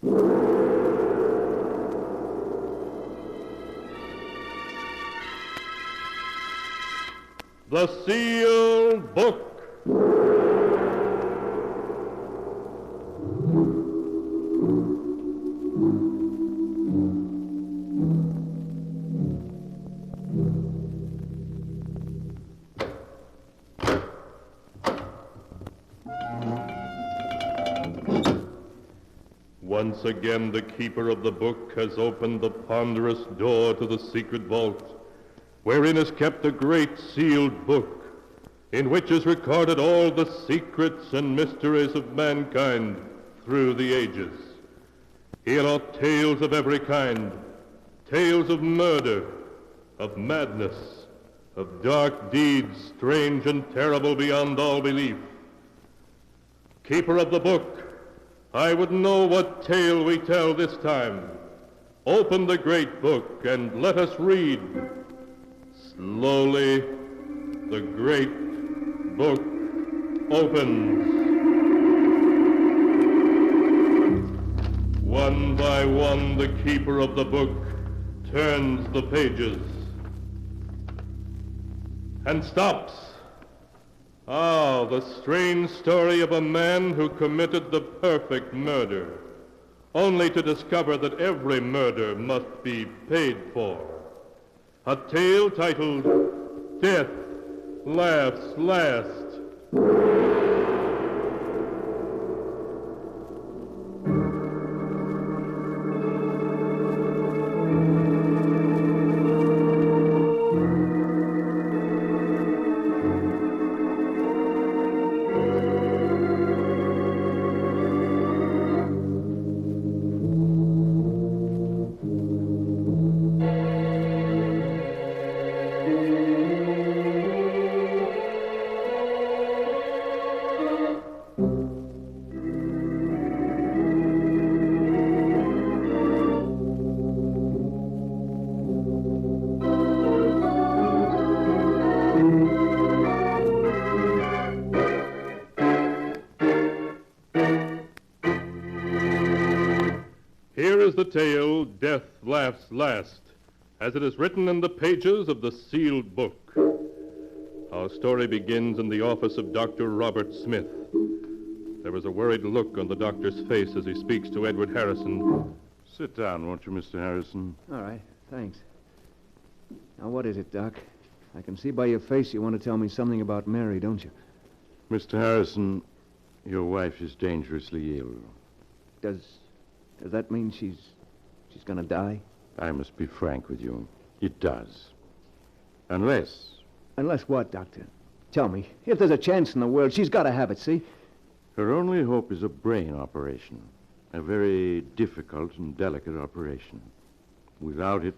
The Sealed Book. Once again, the keeper of the book has opened the ponderous door to the secret vault, wherein is kept a great sealed book, in which is recorded all the secrets and mysteries of mankind through the ages. Here are tales of every kind, tales of murder, of madness, of dark deeds strange and terrible beyond all belief. Keeper of the book, I would know what tale we tell this time. Open the great book and let us read. Slowly, the great book opens. One by one, the keeper of the book turns the pages and stops. Ah, the strange story of a man who committed the perfect murder, only to discover that every murder must be paid for. A tale titled, Death Laughs Last. Here is the tale, Death Laughs Last, as it is written in the pages of the sealed book. Our story begins in the office of Dr. Robert Smith. There is a worried look on the doctor's face as he speaks to Edward Harrison. Sit down, won't you, Mr. Harrison? All right, thanks. Now, what is it, Doc? I can see by your face you want to tell me something about Mary, don't you? Mr. Harrison, your wife is dangerously ill. Does that mean she's going to die? I must be frank with you. It does. Unless... Unless what, Doctor? Tell me. If there's a chance in the world, she's got to have it, see? Her only hope is a brain operation. A very difficult and delicate operation. Without it,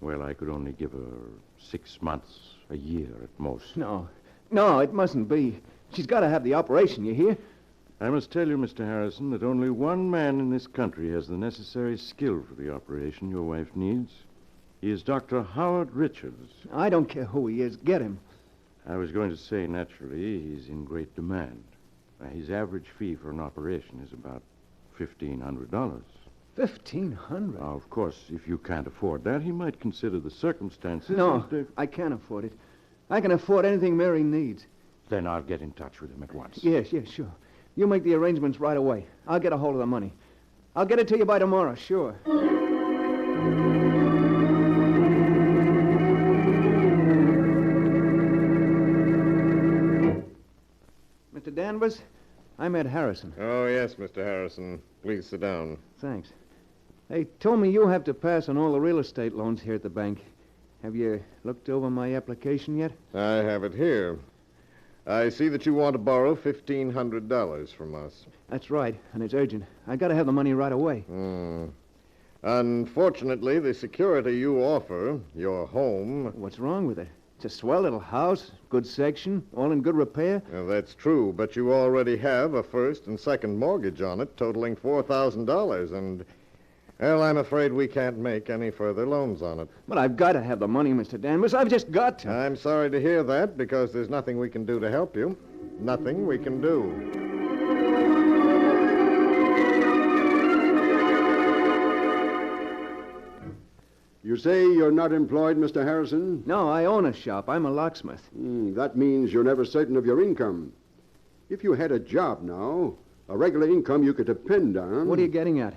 well, I could only give her 6 months, a year at most. No, it mustn't be. She's got to have the operation, you hear? I must tell you, Mr. Harrison, that only one man in this country has the necessary skill for the operation your wife needs. He is Dr. Howard Richards. I don't care who he is. Get him. I was going to say, naturally, he's in great demand. His average fee for an operation is about $1,500. $1,500? Now, of course, if you can't afford that, he might consider the circumstances. No, I can't afford it. I can afford anything Mary needs. Then I'll get in touch with him at once. Yes, sure. You make the arrangements right away. I'll get a hold of the money. I'll get it to you by tomorrow, sure. Mr. Danvers, I'm Ed Harrison. Oh, yes, Mr. Harrison. Please sit down. Thanks. They told me you have to pass on all the real estate loans here at the bank. Have you looked over my application yet? I have it here. I see that you want to borrow $1,500 from us. That's right, and it's urgent. I got to have the money right away. Unfortunately, the security you offer, your home... What's wrong with it? It's a swell little house, good section, all in good repair. That's true, but you already have a first and second mortgage on it, totaling $4,000, and... Well, I'm afraid we can't make any further loans on it. But I've got to have the money, Mr. Danvers. I've just got to. I'm sorry to hear that, because there's nothing we can do to help you. Nothing we can do. You say you're not employed, Mr. Harrison? No, I own a shop. I'm a locksmith. That means you're never certain of your income. If you had a job now, a regular income you could depend on... What are you getting at?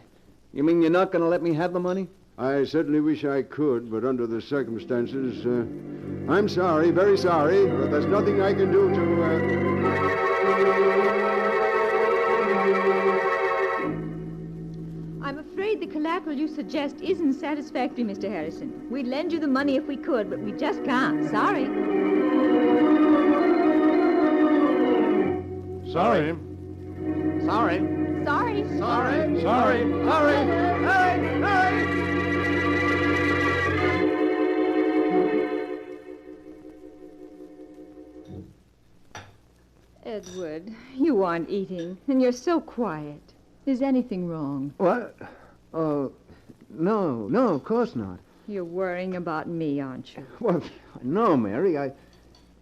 You mean you're not going to let me have the money? I certainly wish I could, but under the circumstances, I'm sorry, very sorry, but there's nothing I can do to... I'm afraid the collateral you suggest isn't satisfactory, Mr. Harrison. We'd lend you the money if we could, but we just can't. Sorry. Sorry. Sorry. Sorry. Sorry. Sorry. Sorry. Edward, you aren't eating, and you're so quiet. Is anything wrong? What? Oh, no, of course not. You're worrying about me, aren't you? Well, no, Mary. I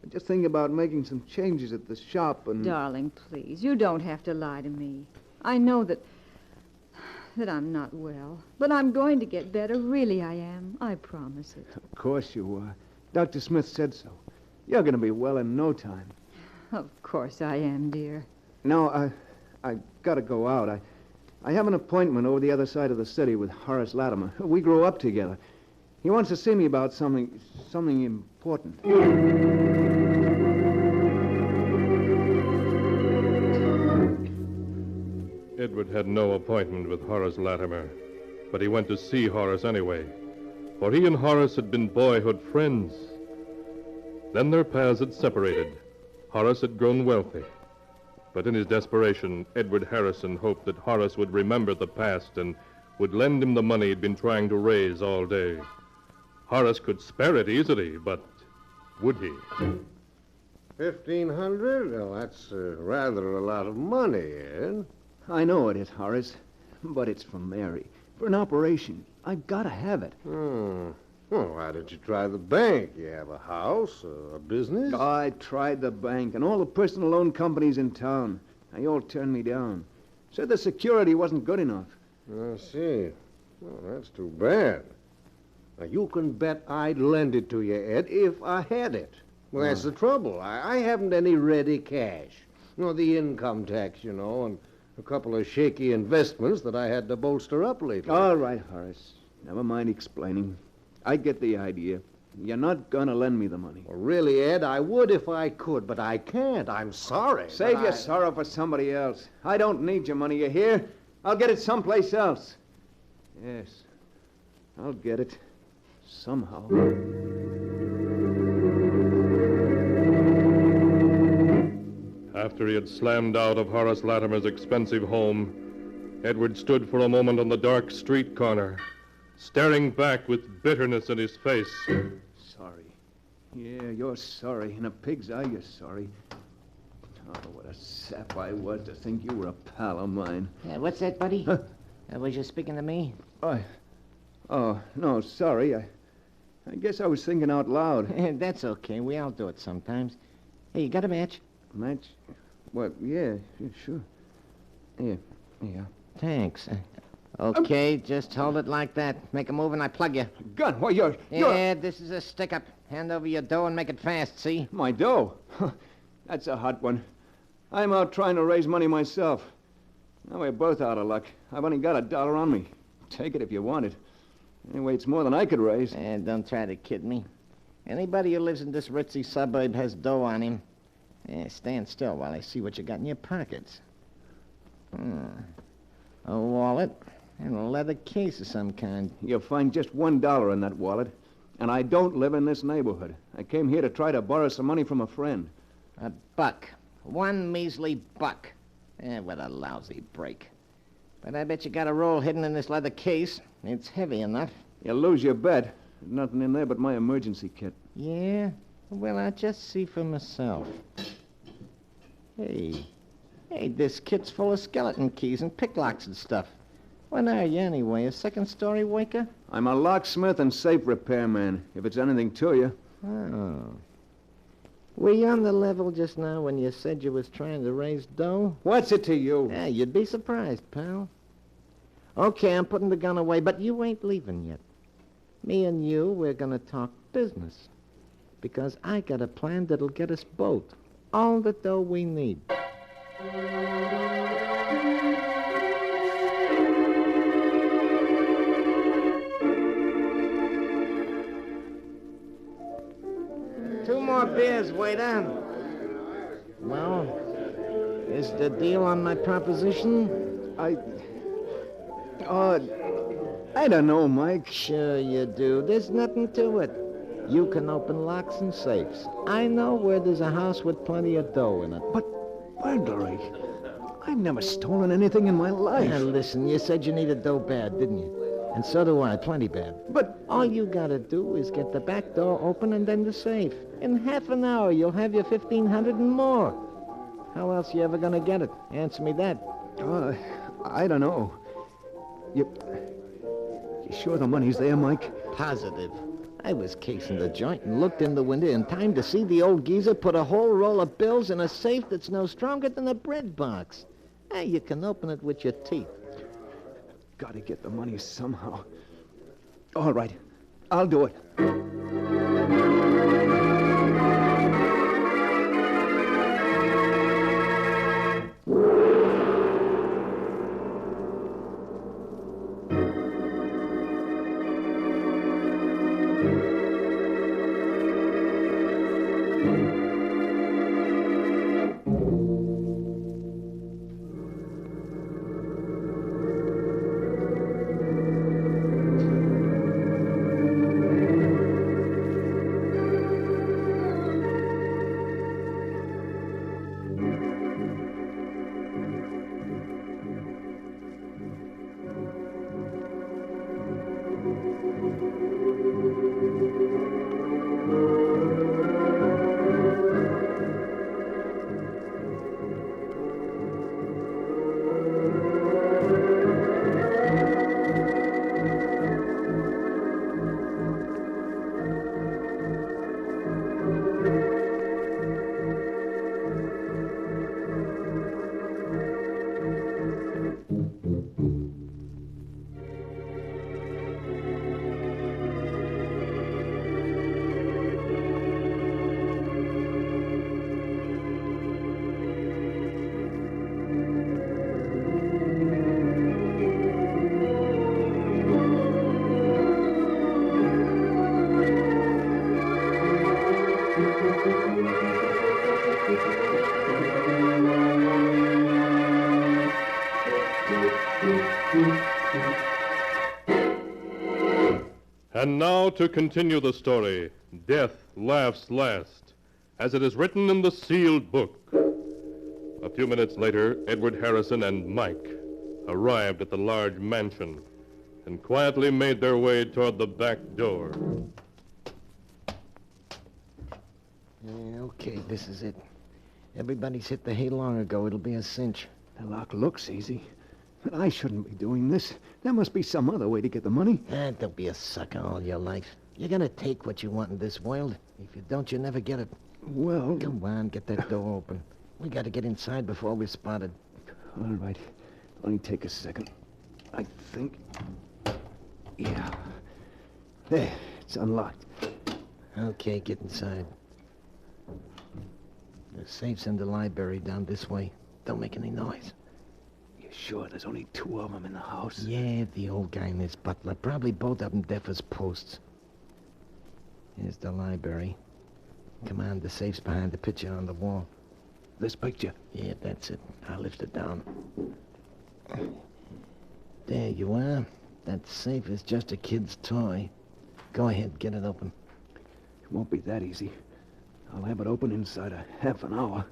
just think about making some changes at the shop and... Darling, please, you don't have to lie to me. I know that I'm not well, but I'm going to get better. Really, I am. I promise it. Of course you are. Dr. Smith said so. You're going to be well in no time. Of course I am, dear. No, I got to go out. I have an appointment over the other side of the city with Horace Latimer. We grew up together. He wants to see me about something important. Edward had no appointment with Horace Latimer, but he went to see Horace anyway, for he and Horace had been boyhood friends. Then their paths had separated. Horace had grown wealthy. But in his desperation, Edward Harrison hoped that Horace would remember the past and would lend him the money he'd been trying to raise all day. Horace could spare it easily, but would he? 1,500? Well, that's rather a lot of money, Ed. I know it is, Horace, but it's for Mary. For an operation. I've got to have it. Well, why don't you try the bank? You have a house, a business. I tried the bank and all the personal loan companies in town. They all turned me down. Said the security wasn't good enough. I see. Well, that's too bad. Now, you can bet I'd lend it to you, Ed, if I had it. Well, that's the trouble. I haven't any ready cash. The income tax, and a couple of shaky investments that I had to bolster up lately. All right, Horace. Never mind explaining. I get the idea. You're not going to lend me the money. Well, really, Ed, I would if I could, but I can't. I'm sorry. Save your sorrow for somebody else. I don't need your money, you hear? I'll get it someplace else. Yes, I'll get it. Somehow. After he had slammed out of Horace Latimer's expensive home, Edward stood for a moment on the dark street corner, staring back with bitterness in his face. Sorry. Yeah, you're sorry. In a pig's eye, you're sorry. Oh, what a sap I was to think you were a pal of mine. Yeah, what's that, buddy? Huh? Was you speaking to me? Oh, no, sorry. I guess I was thinking out loud. That's okay. We all do it sometimes. Hey, you got a match? Match? What? Yeah, sure. Yeah. Thanks. Okay, just hold it like that. Make a move and I plug you. Gun? Why, you're... Yeah, this is a stick-up. Hand over your dough and make it fast, see? My dough? That's a hot one. I'm out trying to raise money myself. Now we're both out of luck. I've only got $1 on me. Take it if you want it. Anyway, it's more than I could raise. Don't try to kid me. Anybody who lives in this ritzy suburb has dough on him. Stand still while I see what you got in your pockets. A wallet and a leather case of some kind. You'll find just $1 in that wallet. And I don't live in this neighborhood. I came here to try to borrow some money from a friend. $1. One measly buck. What a lousy break. But I bet you got a roll hidden in this leather case. It's heavy enough. You'll lose your bet. There's nothing in there but my emergency kit. Yeah? Well, I'll just see for myself. Hey, this kit's full of skeleton keys and picklocks and stuff. What are you, anyway, a second-story waker? I'm a locksmith and safe repairman, if it's anything to you. Oh. Were you on the level just now when you said you was trying to raise dough? What's it to you? Yeah, you'd be surprised, pal. Okay, I'm putting the gun away, but you ain't leaving yet. Me and you, we're gonna talk business. Because I got a plan that'll get us both all the dough we need. Two more beers, waiter. Well, is the deal on my proposition? I don't know, Mike. Sure you do. There's nothing to it. You can open locks and safes. I know where there's a house with plenty of dough in it. But burglary? I've never stolen anything in my life. Now, listen, you said you needed dough bad, didn't you? And so do I, plenty bad. But all you gotta do is get the back door open and then the safe. In half an hour, you'll have your 1,500 and more. How else you ever gonna get it? Answer me that. I don't know. You sure the money's there, Mike? Positive. I was casing the joint and looked in the window in time to see the old geezer put a whole roll of bills in a safe that's no stronger than a bread box. Hey, you can open it with your teeth. Gotta get the money somehow. All right, I'll do it. And now to continue the story, Death Laughs Last, as it is written in the sealed book. A few minutes later, Edward Harrison and Mike arrived at the large mansion and quietly made their way toward the back door. Okay, this is it. Everybody's hit the hay long ago. It'll be a cinch. The lock looks easy, but I shouldn't be doing this. There must be some other way to get the money. Don't be a sucker all your life. You're gonna take what you want in this world. If you don't, you never get it. Well... Come on, get that door open. We gotta get inside before we're spotted. All right. Only take a second. I think... Yeah. There, it's unlocked. Okay, get inside. The safe's in the library down this way. Don't make any noise. You sure there's only two of them in the house? Yeah, the old guy and his butler. Probably both of them deaf as posts. Here's the library. Come on, the safe's behind the picture on the wall. This picture? Yeah, that's it. I'll lift it down. There you are. That safe is just a kid's toy. Go ahead, get it open. It won't be that easy. I'll have it open inside a half an hour.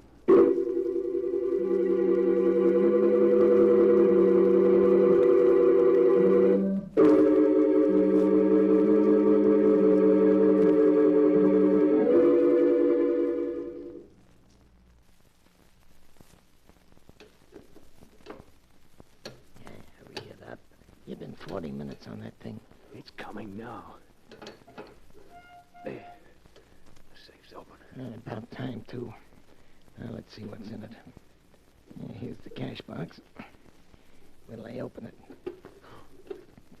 Hurry it up. You've been 40 minutes on that thing. It's coming now. There. The safe's open. About time, too. Now, let's see what's in it. Here's the cash box. When'll I open it?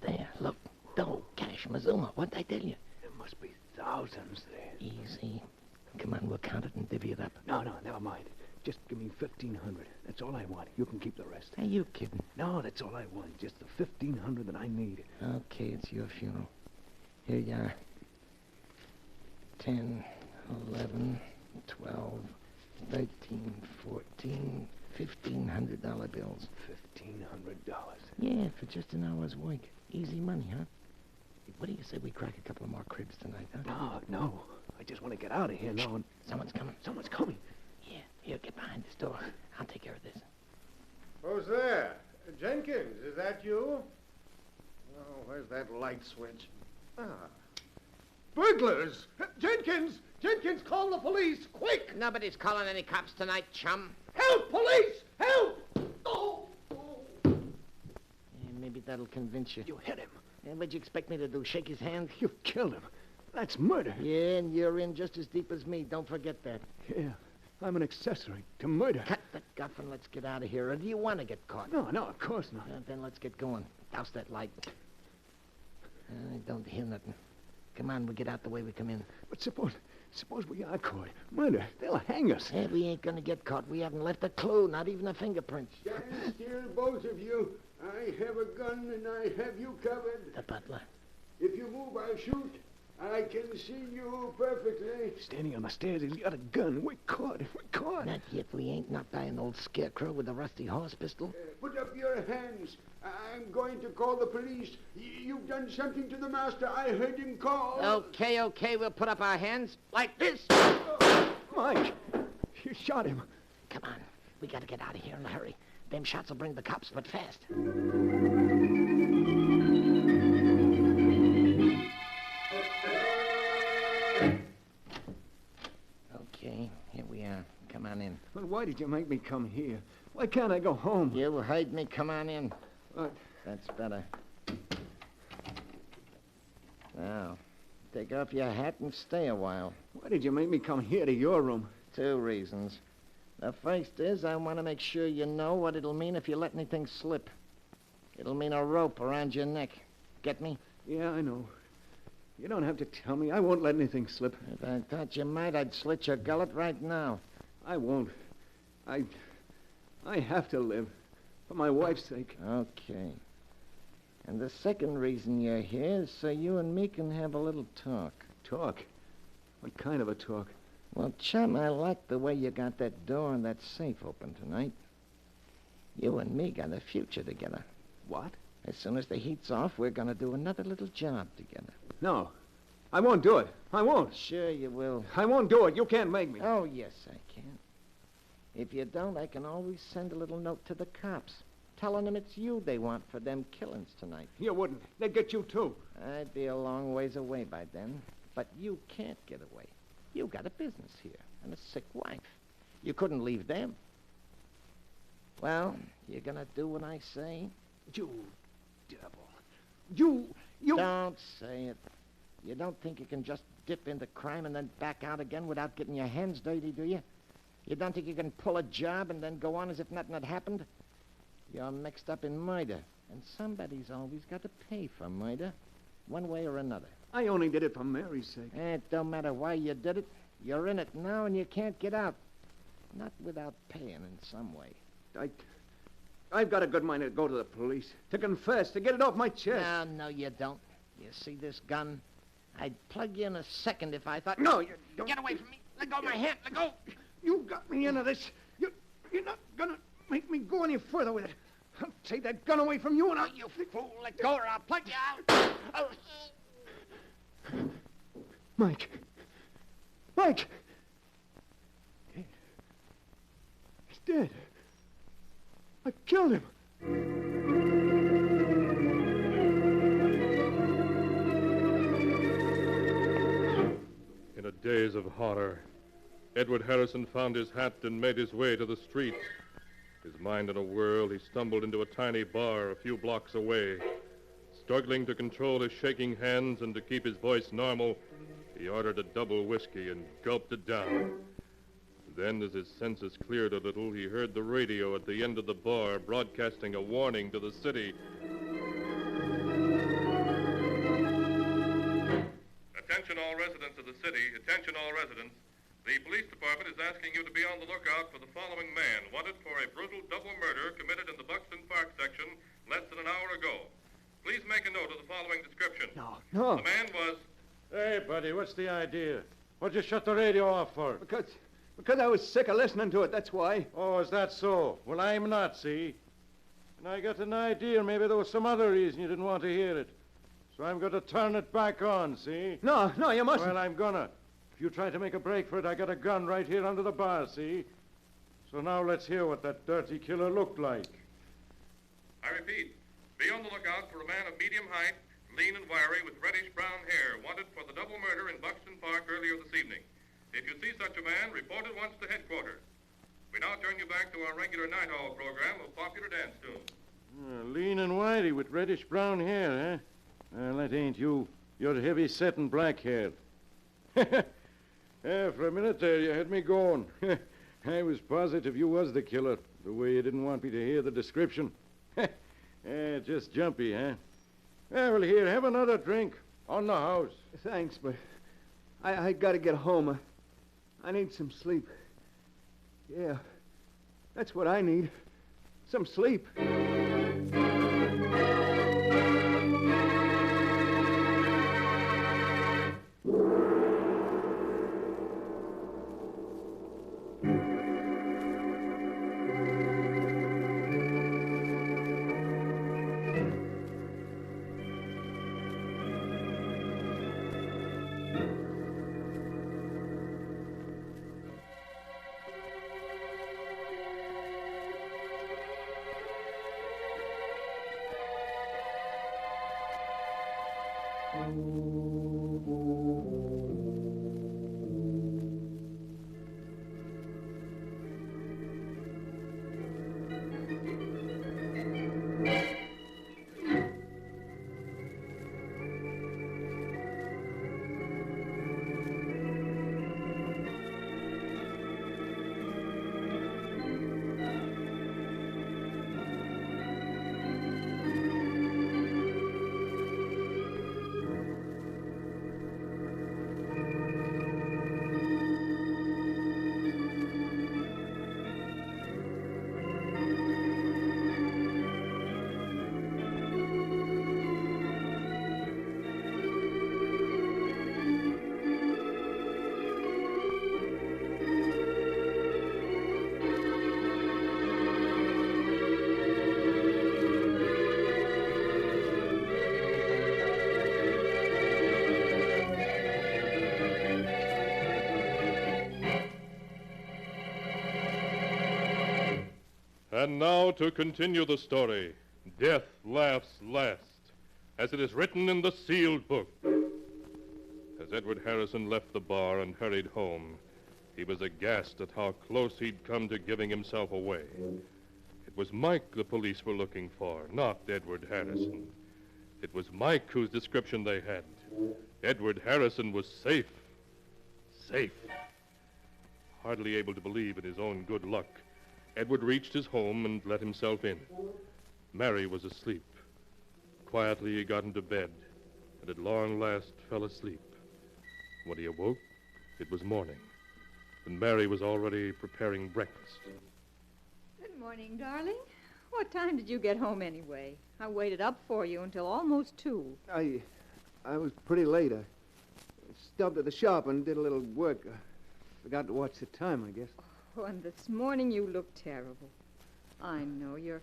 There, look. Dough, cash Mazuma, what'd I tell you? There must be thousands there. Easy. Come on, we'll count it and divvy it up. No, never mind. Just give me 1,500. That's all I want. You can keep the rest. Are you kidding? No, that's all I want. Just the 1,500 that I need. Okay, it's your funeral. Here you are. 10, 11, 12, 13, 14, $1,500 bills. $1,500. Yeah, for just an hour's work. Easy money, huh? What do you say we crack a couple of more cribs tonight, huh? No. I just want to get out of here now. Someone's coming. Someone's coming. Yeah, here, get behind this door. I'll take care of this. Who's there? Jenkins, is that you? Oh, where's that light switch? Ah. Burglars! Jenkins! Jenkins, call the police, quick! Nobody's calling any cops tonight, chum. Help, police! Help! Oh! Yeah, maybe that'll convince you. You hit him. Yeah, what'd you expect me to do, shake his hand? You killed him. That's murder. Yeah, and you're in just as deep as me. Don't forget that. Yeah, I'm an accessory to murder. Cut the guff and let's get out of here. Or do you want to get caught? No, of course not. Then let's get going. Douse that light. I don't hear nothing. Come on, we get out the way we come in. But suppose we are caught. Murder. They'll hang us. Hey, we ain't gonna get caught. We haven't left a clue, not even a fingerprint. Stand still, both of you. I have a gun and I have you covered. The butler. If you move, I'll shoot. I can see you perfectly. Standing on the stairs, he's got a gun. We're caught. Not yet. We ain't not by an old scarecrow with a rusty horse pistol. Put up your hands. I'm going to call the police. You've done something to the master. I heard him call. Okay. We'll put up our hands like this. Mike, you shot him. Come on. We gotta get out of here in a hurry. Them shots will bring the cops, but fast. Okay, here we are. Come on in. But why did you make me come here? Why can't I go home? You heard me. Come on in. What? That's better. Now, take off your hat and stay a while. Why did you make me come here to your room? 2 reasons. The first is I want to make sure you know what it'll mean if you let anything slip. It'll mean a rope around your neck. Get me? Yeah, I know. You don't have to tell me. I won't let anything slip. If I thought you might, I'd slit your gullet right now. I won't. I have to live. For my wife's sake. Okay. And the second reason you're here is so you and me can have a little talk. Talk? What kind of a talk? Well, chum, I like the way you got that door and that safe open tonight. You and me got a future together. What? As soon as the heat's off, we're going to do another little job together. No. I won't do it. I won't. Sure you will. I won't do it. You can't make me. Oh, yes, I can. If you don't, I can always send a little note to the cops, telling them it's you they want for them killings tonight. You wouldn't. They'd get you, too. I'd be a long ways away by then. But you can't get away. You got a business here and a sick wife. You couldn't leave them. Well, you're going to do what I say? You devil. You... Don't say it. You don't think you can just dip into crime and then back out again without getting your hands dirty, do you? You don't think you can pull a job and then go on as if nothing had happened? You're mixed up in murder, and somebody's always got to pay for murder, one way or another. I only did it for Mary's sake. It don't matter why you did it. You're in it now, and you can't get out. Not without paying in some way. I've got a good mind to go to the police, to confess, to get it off my chest. No, you don't. You see this gun? I'd plug you in a second if I thought... No, you don't. Get away from me. Let go of my hand. Let go. You got me into this. You're not gonna make me go any further with it. I'll take that gun away from you and I'll... You fool. Let go or I'll plug you out. Oh. Mike. Mike! Dead. He's dead. I killed him. In a daze of horror, Edward Harrison found his hat and made his way to the street. His mind in a whirl, he stumbled into a tiny bar a few blocks away. Struggling to control his shaking hands and to keep his voice normal, he ordered a double whiskey and gulped it down. Then, as his senses cleared a little, he heard the radio at the end of the bar broadcasting a warning to the city. Attention all residents of the city. Attention all residents. The police department is asking you to be on the lookout for the following man, wanted for a brutal double murder committed in the Buxton Park section less than an hour ago. Please make a note of the following description. No. The man was... Hey, buddy, what's the idea? What'd you shut the radio off for? Because I was sick of listening to it, that's why. Oh, is that so? Well, I'm not, see? And I got an idea maybe there was some other reason you didn't want to hear it. So I'm going to turn it back on, see? No, you mustn't. Well, I'm gonna. If you try to make a break for it, I got a gun right here under the bar, see? So now let's hear what that dirty killer looked like. I repeat, be on the lookout for a man of medium height, lean and wiry, with reddish-brown hair, wanted for the double murder in Buxton Park earlier this evening. If you see such a man, report at once to headquarters. We now turn you back to our regular night owl program of popular dance tunes. Lean and wiry with reddish-brown hair, huh? Well, that ain't you. You're heavy-set and black-haired. For a minute there, you had me going. I was positive you was the killer, the way you didn't want me to hear the description. Just jumpy, huh? Well, here, have another drink. On the house. Thanks, but I got to get home. I need some sleep. Yeah, that's what I need. Some sleep. And now to continue the story. Death laughs last, as it is written in the sealed book. As Edward Harrison left the bar and hurried home, he was aghast at how close he'd come to giving himself away. It was Mike the police were looking for, not Edward Harrison. It was Mike whose description they had. Edward Harrison was safe. Safe. Hardly able to believe in his own good luck, Edward reached his home and let himself in. Mary was asleep. Quietly, he got into bed, and at long last fell asleep. When he awoke, it was morning, and Mary was already preparing breakfast. Good morning, darling. What time did you get home anyway? I waited up for you until almost 2. I was pretty late. I stopped at the shop and did a little work. Forgot to watch the time, I guess. Oh, and this morning you look terrible. I know you're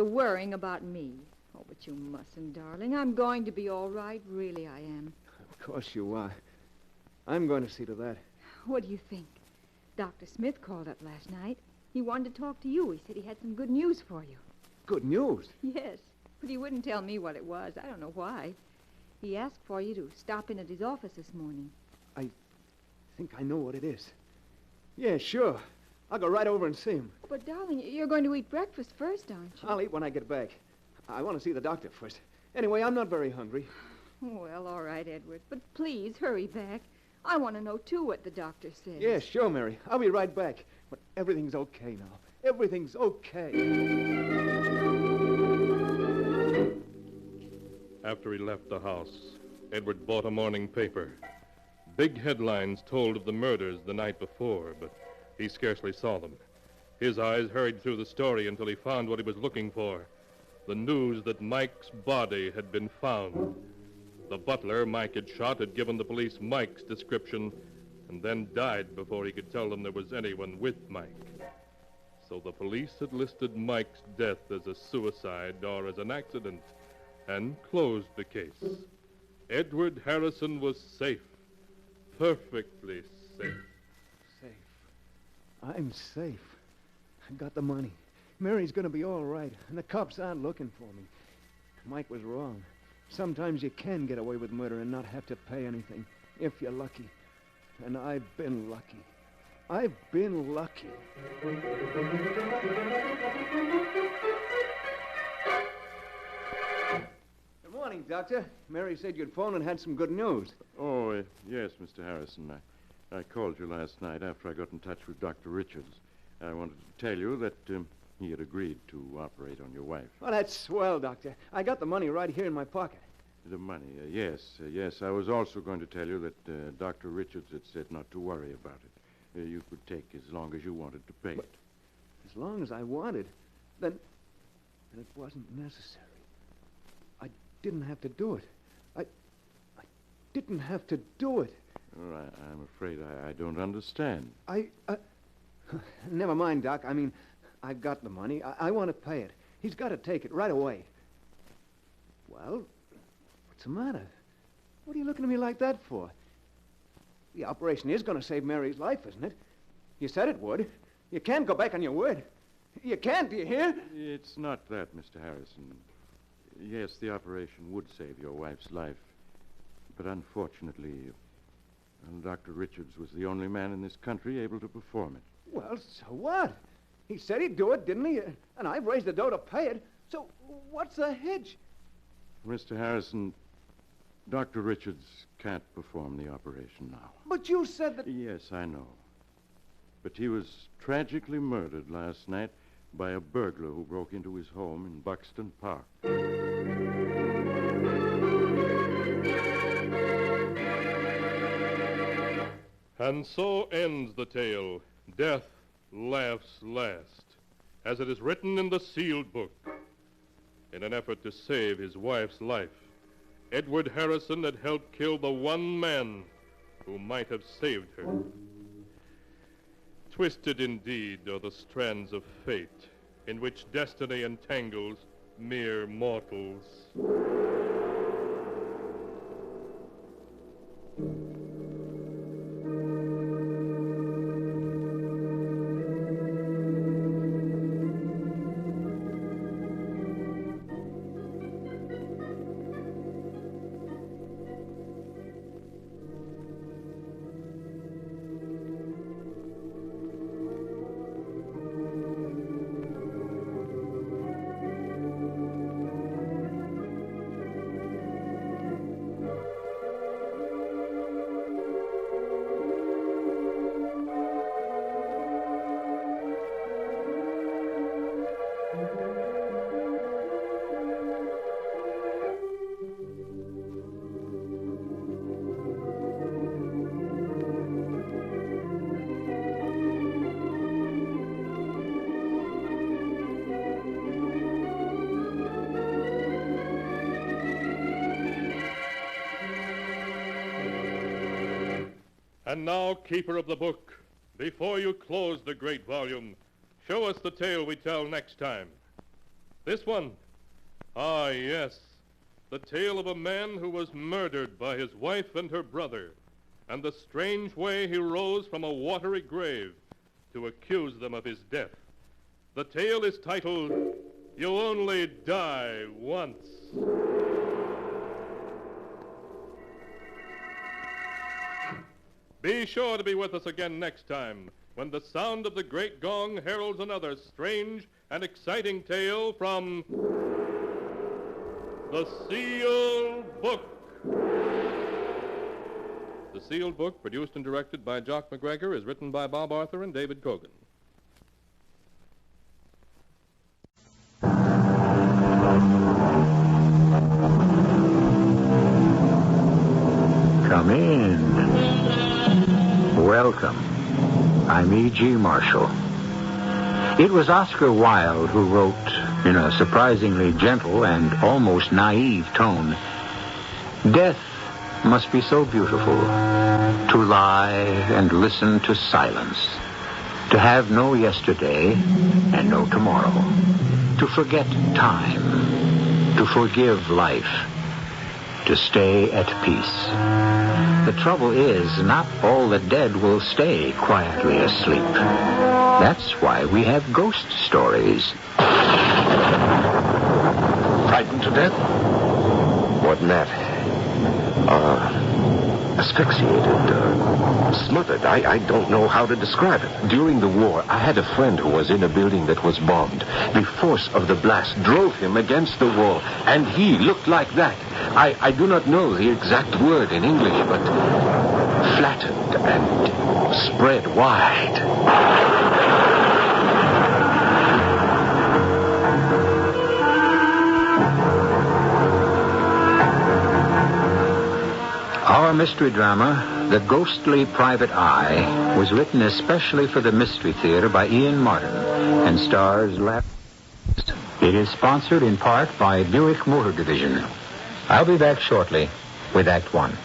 worrying about me. Oh, but you mustn't, darling. I'm going to be all right. Really, I am. Of course you are. I'm going to see to that. What do you think? Dr. Smith called up last night. He wanted to talk to you. He said he had some good news for you. Good news? Yes, but he wouldn't tell me what it was. I don't know why. He asked for you to stop in at his office this morning. I think I know what it is. Yeah, sure. I'll go right over and see him. But, darling, you're going to eat breakfast first, aren't you? I'll eat when I get back. I want to see the doctor first. Anyway, I'm not very hungry. Well, all right, Edward. But please, hurry back. I want to know, too, what the doctor says. Yeah, sure, Mary. I'll be right back. But everything's okay now. Everything's okay. After he left the house, Edward bought a morning paper. Big headlines told of the murders the night before, but he scarcely saw them. His eyes hurried through the story until he found what he was looking for. The news that Mike's body had been found. The butler Mike had shot had given the police Mike's description and then died before he could tell them there was anyone with Mike. So the police had listed Mike's death as a suicide or as an accident and closed the case. Edward Harrison was safe. Perfectly safe. Safe. I'm safe. I got the money. Mary's going to be all right, and the cops aren't looking for me. Mike was wrong. Sometimes you can get away with murder and not have to pay anything, if you're lucky. And I've been lucky. I've been lucky. Good morning, Doctor. Mary said you'd phoned and had some good news. Oh, yes, Mr. Harrison. I called you last night after I got in touch with Dr. Richards. I wanted to tell you that he had agreed to operate on your wife. Oh, that's swell, Doctor. I got the money right here in my pocket. The money, yes. I was also going to tell you that Dr. Richards had said not to worry about it. You could take as long as you wanted to pay it. As long as I wanted, then it wasn't necessary. I didn't have to do it. I didn't have to do it. Well, I'm afraid I don't understand. Never mind, Doc. I mean, I've got the money. I want to pay it. He's got to take it right away. Well, what's the matter? What are you looking at me like that for? The operation is going to save Mary's life, isn't it? You said it would. You can't go back on your word. You can't, do you hear? It's not that, Mr. Harrison. Yes, the operation would save your wife's life. But unfortunately, Dr. Richards was the only man in this country able to perform it. Well, so what? He said he'd do it, didn't he? And I've raised the dough to pay it. So what's the hitch? Mr. Harrison, Dr. Richards can't perform the operation now. But you said that... Yes, I know. But he was tragically murdered last night by a burglar who broke into his home in Buxton Park. And so ends the tale. Death laughs last, as it is written in the sealed book. In an effort to save his wife's life, Edward Harrison had helped kill the one man who might have saved her. Twisted indeed are the strands of fate in which destiny entangles mere mortals. And now, keeper of the book, before you close the great volume, show us the tale we tell next time. This one? Ah, yes. The tale of a man who was murdered by his wife and her brother, and the strange way he rose from a watery grave to accuse them of his death. The tale is titled, You Only Die Once. Be sure to be with us again next time when the sound of the great gong heralds another strange and exciting tale from The Sealed Book. The Sealed Book, produced and directed by Jock McGregor, is written by Bob Arthur and David Cogan. Come in. Welcome. I'm E.G. Marshall. It was Oscar Wilde who wrote, in a surprisingly gentle and almost naive tone, "Death must be so beautiful, to lie and listen to silence, to have no yesterday and no tomorrow, to forget time, to forgive life, to stay at peace. The trouble is, not all the dead will stay quietly asleep. That's why we have ghost stories." Frightened to death? More than that. Asphyxiated, smothered. I don't know how to describe it. During the war, I had a friend who was in a building that was bombed. The force of the blast drove him against the wall, and he looked like that. I do not know the exact word in English, but flattened and spread wide. Our mystery drama, The Ghostly Private Eye, was written especially for the Mystery Theater by Ian Martin and stars It is sponsored in part by Buick Motor Division. I'll be back shortly with Act One.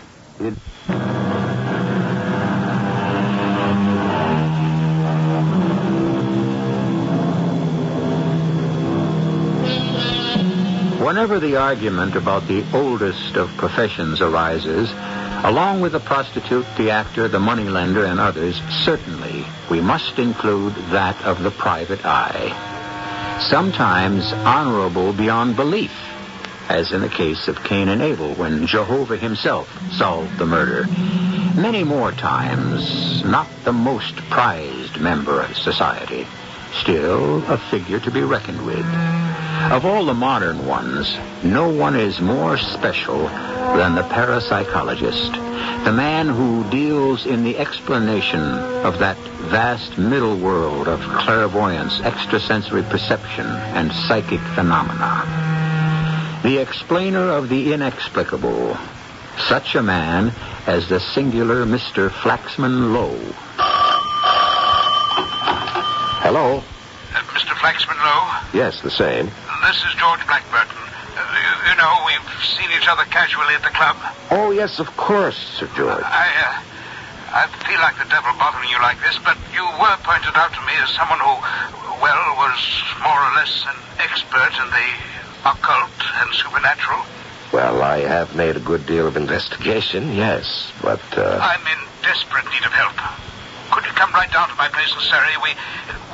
Whenever the argument about the oldest of professions arises, along with the prostitute, the actor, the moneylender, and others, certainly we must include that of the private eye. Sometimes honorable beyond belief, as in the case of Cain and Abel, when Jehovah himself solved the murder. Many more times, not the most prized member of society, still a figure to be reckoned with. Of all the modern ones, no one is more special than the parapsychologist, the man who deals in the explanation of that vast middle world of clairvoyance, extrasensory perception, and psychic phenomena. The explainer of the inexplicable, such a man as the singular Mr. Flaxman Lowe. Hello? Mr. Flaxman Lowe? Yes, the same. This is George Blackburton. You know, we've seen each other casually at the club. Oh, yes, of course, Sir George. I feel like the devil bothering you like this, but you were pointed out to me as someone who, well, was more or less an expert in the occult and supernatural. Well, I have made a good deal of investigation, yes, but, I'm in desperate need of help. Could you come right down to my place in Surrey?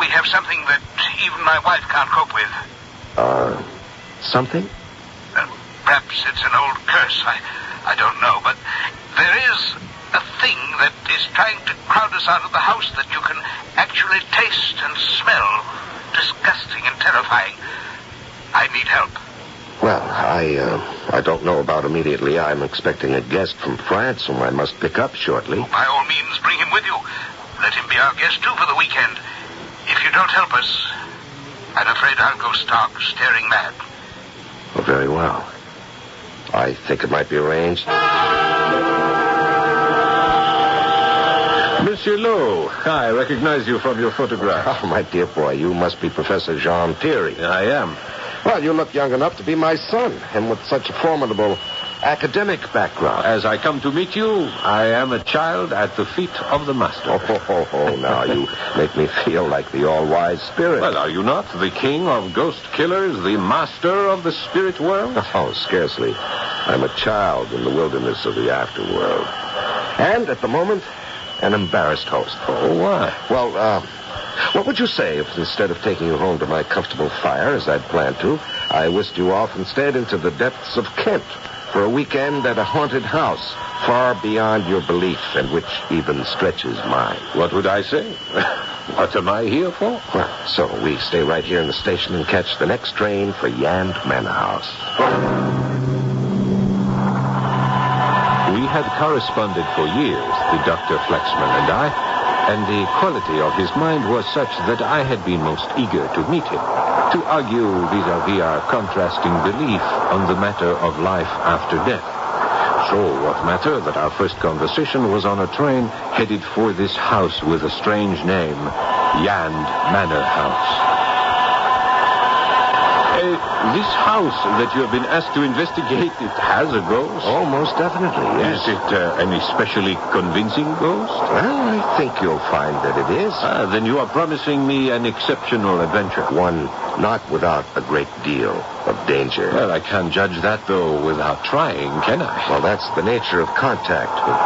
We have something that even my wife can't cope with. Something? Perhaps it's an old curse. I don't know, but there is a thing that is trying to crowd us out of the house that you can actually taste and smell. Disgusting and terrifying. I need help. Well, I don't know about immediately. I'm expecting a guest from France whom I must pick up shortly. By all means, bring him with you. Let him be our guest, too, for the weekend. If you don't help us, I'm afraid I'll go stark, staring mad. Oh, very well. I think it might be arranged. Monsieur Lowe, I recognize you from your photograph. Oh, my dear boy, you must be Professor Jean Thierry. I am. Well, you look young enough to be my son, and with such a formidable academic background. As I come to meet you, I am a child at the feet of the master. Oh, now you make me feel like the all-wise spirit. Well, are you not the king of ghost killers, the master of the spirit world? Oh, scarcely. I'm a child in the wilderness of the afterworld. And, at the moment, an embarrassed host. Oh, why? Well, what would you say if instead of taking you home to my comfortable fire, as I'd planned to, I whisked you off instead into the depths of Kent for a weekend at a haunted house far beyond your belief and which even stretches mine? What would I say? What am I here for? Well, so we stay right here in the station and catch the next train for Yand Manor House. We had corresponded for years, the Dr. Flaxman and I, and the quality of his mind was such that I had been most eager to meet him, to argue vis-à-vis our contrasting belief on the matter of life after death. So what matter that our first conversation was on a train headed for this house with a strange name, Yand Manor House. This house that you have been asked to investigate, it has a ghost? Oh, most definitely, yes. Is it any especially convincing ghost? Well, I think you'll find that it is. Then you are promising me an exceptional adventure. One not without a great deal of danger. Well, I can't judge that, though, without trying, can I? Well, that's the nature of contact with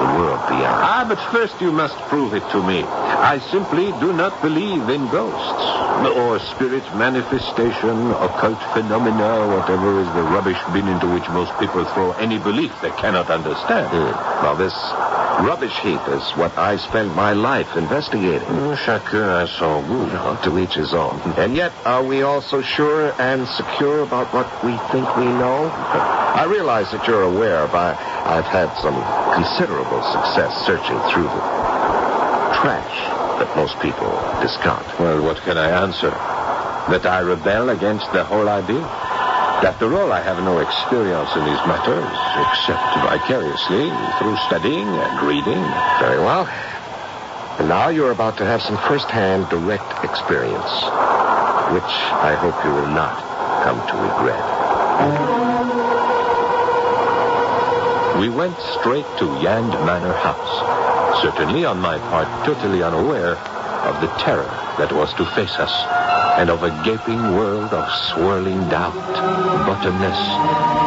the world beyond. But first you must prove it to me. I simply do not believe in ghosts. Or spirit manifestation, occult phenomena, whatever is the rubbish bin into which most people throw any belief they cannot understand. Well, this rubbish heap is what I spend my life investigating. Chacun a son goût. To each his own. And yet, are we all so sure and secure about what we think we know? I realize that you're aware, but I've had some considerable success searching through the trash that most people discount. Well, what can I answer? That I rebel against the whole idea? After all, I have no experience in these matters, except vicariously through studying and reading. Very well. And now you're about to have some first-hand direct experience, which I hope you will not come to regret. We went straight to Yand Manor House, certainly on my part totally unaware of the terror that was to face us, and of a gaping world of swirling doubt, bottomless,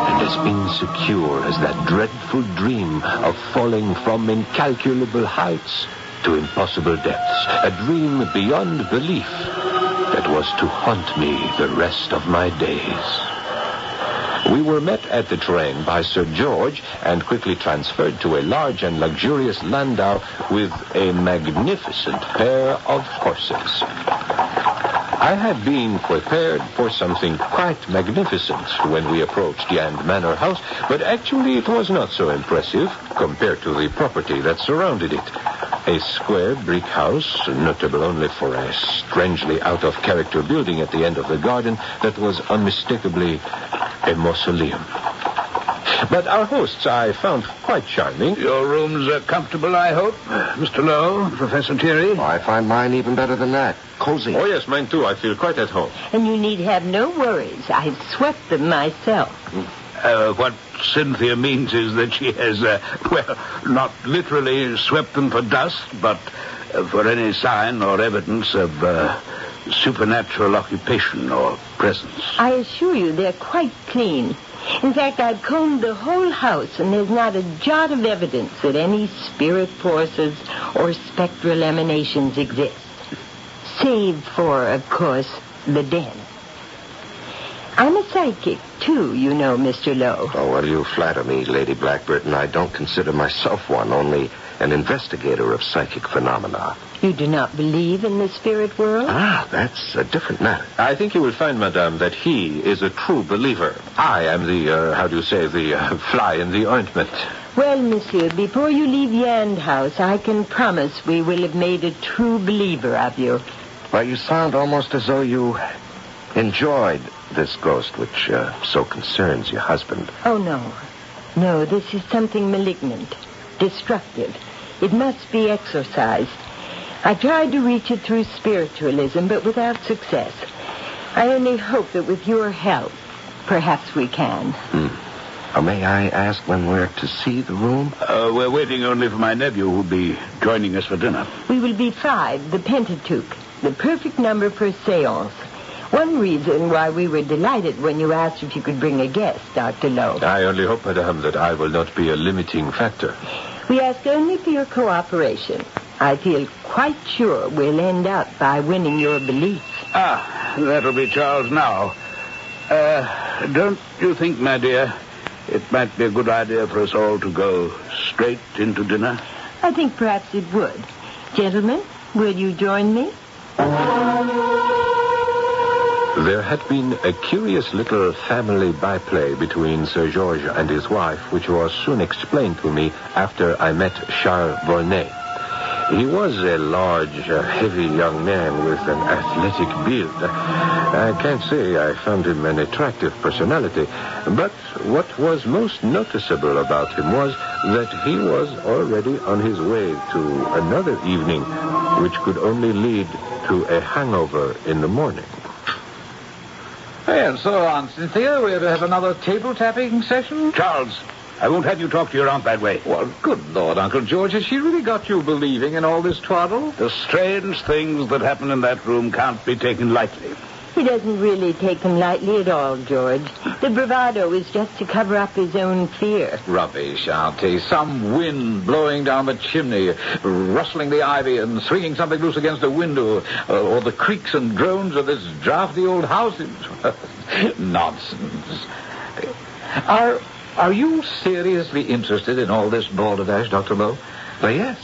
and as insecure as that dreadful dream of falling from incalculable heights to impossible depths, a dream beyond belief that was to haunt me the rest of my days. We were met at the train by Sir George and quickly transferred to a large and luxurious landau with a magnificent pair of horses. I had been prepared for something quite magnificent when we approached Yand Manor House, but actually it was not so impressive compared to the property that surrounded it. A square brick house, notable only for a strangely out-of-character building at the end of the garden that was unmistakably a mausoleum. But our hosts I found quite charming. Your rooms are comfortable, I hope, Mr. Lowe, Professor Thierry? Oh, I find mine even better than that. Cozy. Oh, yes, mine too. I feel quite at home. And you need have no worries. I've swept them myself. What Cynthia means is that she has, not literally swept them for dust, but for any sign or evidence of supernatural occupation or presence. I assure you they're quite clean. In fact, I've combed the whole house, and there's not a jot of evidence that any spirit forces or spectral emanations exist. Save for, of course, the den. I'm a psychic, too, you know, Mr. Lowe. Oh, well, you flatter me, Lady Blackburton. I don't consider myself one, only an investigator of psychic phenomena. You do not believe in the spirit world? That's a different matter. I think you will find, madame, that he is a true believer. I am the fly in the ointment. Well, monsieur, before you leave Yand House, I can promise we will have made a true believer of you. Well, you sound almost as though you enjoyed this ghost, which so concerns your husband. Oh, no. No, this is something malignant, destructive. It must be exorcised. I tried to reach it through spiritualism, but without success. I only hope that with your help, perhaps we can. May I ask when we're to see the room? We're waiting only for my nephew, who'll be joining us for dinner. We will be 5, the Pentateuch, the perfect number for a seance. One reason why we were delighted when you asked if you could bring a guest, Dr. Lowe. I only hope, madame, that I will not be a limiting factor. We ask only for your cooperation. I feel quite sure we'll end up by winning your belief. That'll be Charles now. Don't you think, my dear, it might be a good idea for us all to go straight into dinner? I think perhaps it would. Gentlemen, will you join me? There had been a curious little family byplay between Sir George and his wife, which was soon explained to me after I met Charles Volney. He was a large, heavy young man with an athletic build. I can't say I found him an attractive personality, but what was most noticeable about him was that he was already on his way to another evening, which could only lead to a hangover in the morning. And so, Aunt Cynthia, we're to have another table-tapping session? Charles, I won't have you talk to your aunt that way. Well, good Lord, Uncle George, has she really got you believing in all this twaddle? The strange things that happen in that room can't be taken lightly. He doesn't really take them lightly at all, George. The bravado is just to cover up his own fear. Rubbish, Auntie. Some wind blowing down the chimney, rustling the ivy and swinging something loose against a window, or the creaks and groans of this drafty old house. Nonsense. Are you seriously interested in all this balderdash, Dr. Lowe? Well, yes.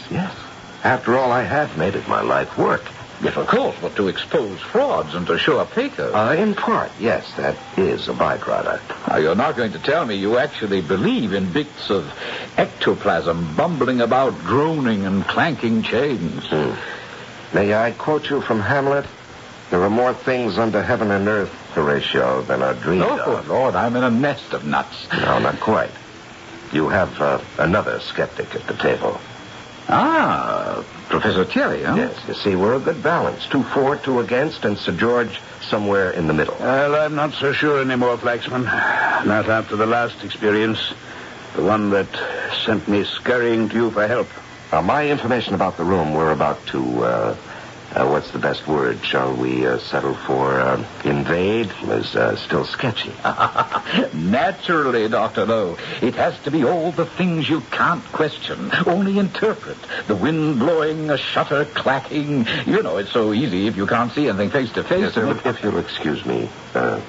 After all, I have made it my life work. Yes, of course, but to expose frauds and to show a paper. In part, yes, that is a byproduct. Now, you're not going to tell me you actually believe in bits of ectoplasm bumbling about, droning and clanking chains. May I quote you from Hamlet? There are more things under heaven and earth, Horatio, than are dreamed of. Oh, Lord, I'm in a nest of nuts. No, not quite. You have another skeptic at the table. Ah, Professor Thierry, huh? Yes, you see, we're a good balance. 2 for, 2 against, and Sir George somewhere in the middle. Well, I'm not so sure anymore, Flaxman. Not after the last experience. The one that sent me scurrying to you for help. My information about the room, we're about to, what's the best word? Shall we settle for invade? Is still sketchy. Naturally, Dr. Lowe. It has to be all the things you can't question, only interpret. The wind blowing, a shutter clacking. You know, it's so easy if you can't see anything face to face. Yes, sir, but if you'll excuse me,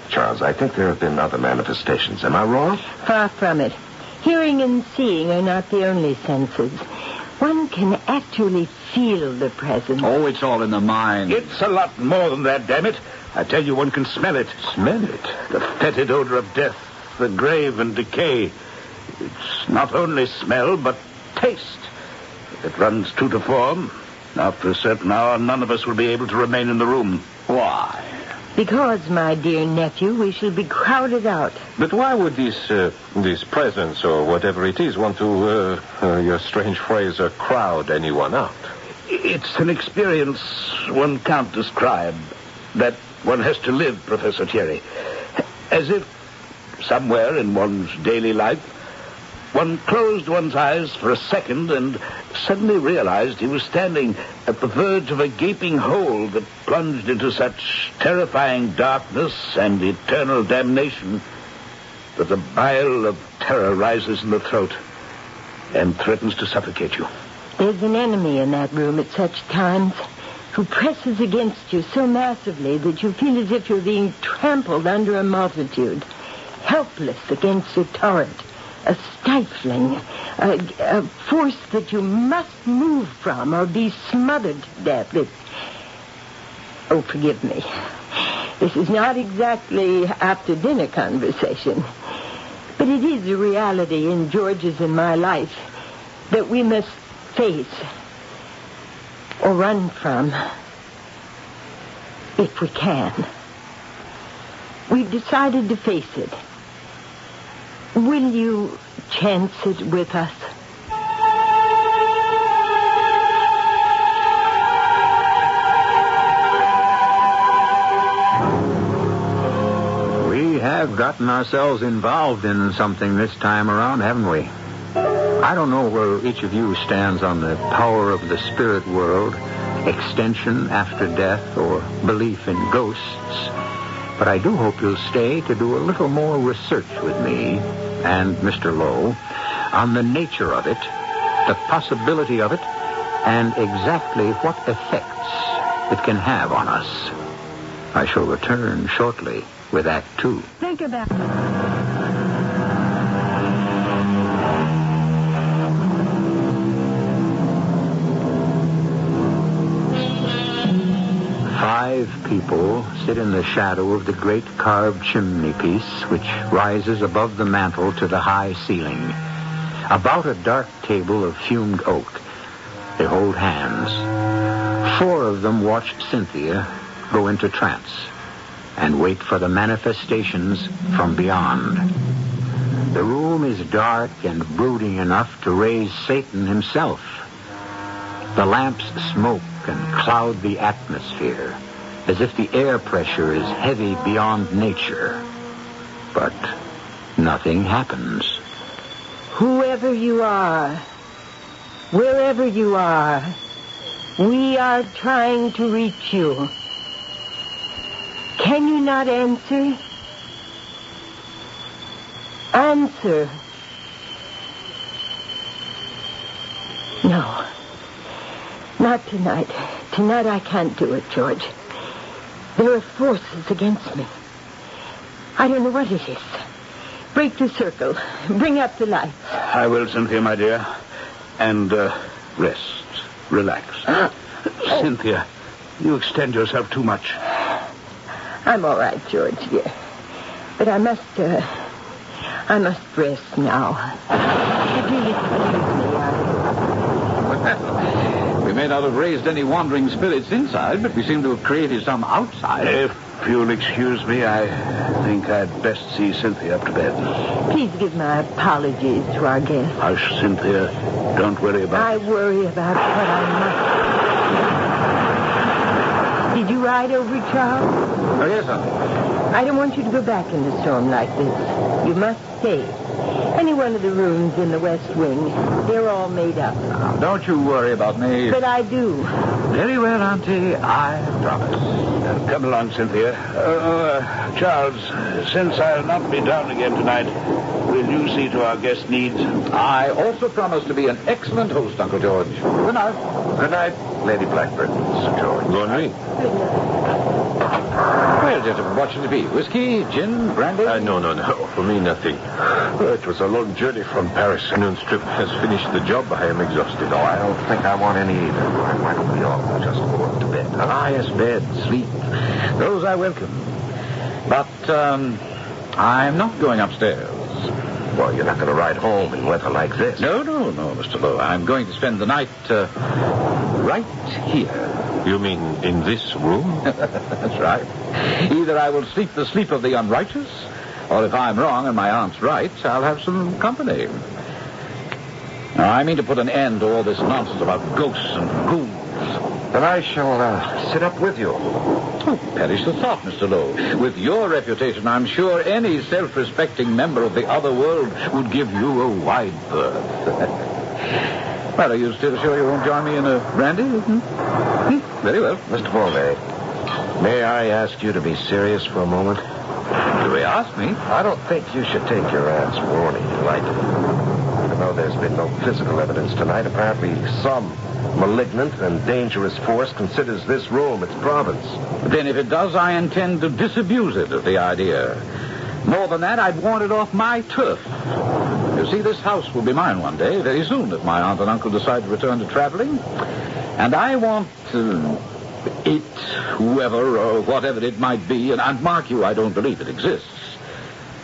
Charles, I think there have been other manifestations. Am I wrong? Far from it. Hearing and seeing are not the only senses. One can actually feel the presence. Oh, it's all in the mind. It's a lot more than that, damn it. I tell you, one can smell it. Smell it? The fetid odor of death, the grave and decay. It's not only smell, but taste. It runs true to form. After a certain hour, none of us will be able to remain in the room. Why? Because, my dear nephew, we shall be crowded out. But why would this presence, or whatever it is, want to, your strange phrase, crowd anyone out? It's an experience one can't describe, that one has to live, Professor Thierry. As if, somewhere in one's daily life, one closed one's eyes for a second and suddenly realized he was standing at the verge of a gaping hole that plunged into such terrifying darkness and eternal damnation that a bile of terror rises in the throat and threatens to suffocate you. There's an enemy in that room at such times who presses against you so massively that you feel as if you're being trampled under a multitude, helpless against a torrent. A stifling, a force that you must move from or be smothered to death. Oh, forgive me. This is not exactly after-dinner conversation, but it is a reality in George's and my life that we must face or run from if we can. We've decided to face it. Will you chance it with us? We have gotten ourselves involved in something this time around, haven't we? I don't know where each of you stands on the power of the spirit world, extension after death, or belief in ghosts. But I do hope you'll stay to do a little more research with me and Mr. Lowe on the nature of it, the possibility of it, and exactly what effects it can have on us. I shall return shortly with Act 2. Think about it. 5 people sit in the shadow of the great carved chimney piece which rises above the mantel to the high ceiling. About a dark table of fumed oak, They hold hands. 4 of them watch Cynthia go into trance and wait for the manifestations from beyond. The room is dark and brooding enough to raise Satan himself. The lamps smoke and cloud the atmosphere, as if the air pressure is heavy beyond nature. But nothing happens. Whoever you are, wherever you are, we are trying to reach you. Can you not answer? Answer. No. Not tonight. Tonight I can't do it, George. There are forces against me. I don't know what it is. Break the circle. Bring up the lights. I will, Cynthia, my dear. And, rest. Relax. Cynthia, you extend yourself too much. I'm all right, George, dear. But I must rest now. It really excuse me. We may not have raised any wandering spirits inside, but we seem to have created some outside. If you'll excuse me, I think I'd best see Cynthia up to bed. Please give my apologies to our guest. Hush, Cynthia. Don't worry about I worry about what I must. Did you ride over, Charles? Oh, yes, sir. I don't want you to go back in the storm like this. You must stay. Any one of the rooms in the West Wing, they're all made up. Now, don't you worry about me. But I do. Very well, Auntie. I promise. Come along, Cynthia. Charles, since I'll not be down again tonight, will you see to our guest needs? I also promise to be an excellent host, Uncle George. Good night. Good night, Lady Blackbird, Sir George. Good night. Well, gentlemen, what should it be? Whiskey, gin, brandy? No. For me, nothing. It was a long journey from Paris. Noon's trip has finished the job. I am exhausted. No, I don't think I want any either. Why don't we all just go up to bed? Ah, yes, bed, sleep. Those I welcome. But, I'm not going upstairs. Well, you're not going to ride home in weather like this. No, Mr. Lowe. I'm going to spend the night, right here. You mean in this room? That's right. Either I will sleep the sleep of the unrighteous, or if I'm wrong and my aunt's right, I'll have some company. Now, I mean to put an end to all this nonsense about ghosts and ghouls. Then I shall sit up with you. Oh, perish the thought, Mr. Lowe. With your reputation, I'm sure any self-respecting member of the other world would give you a wide berth. Well, are you still sure you won't join me in a brandy? Very well. Mr. Volney, may I ask you to be serious for a moment? Do they ask me? I don't think you should take your aunt's warning lightly. Even though there's been no physical evidence tonight, apparently some malignant and dangerous force considers this room its province. Then if it does, I intend to disabuse it of the idea. More than that, I'd want it off my turf. You see, this house will be mine one day, very soon, if my aunt and uncle decide to return to traveling. And I want it, whoever or whatever it might be, and mark you, I don't believe it exists.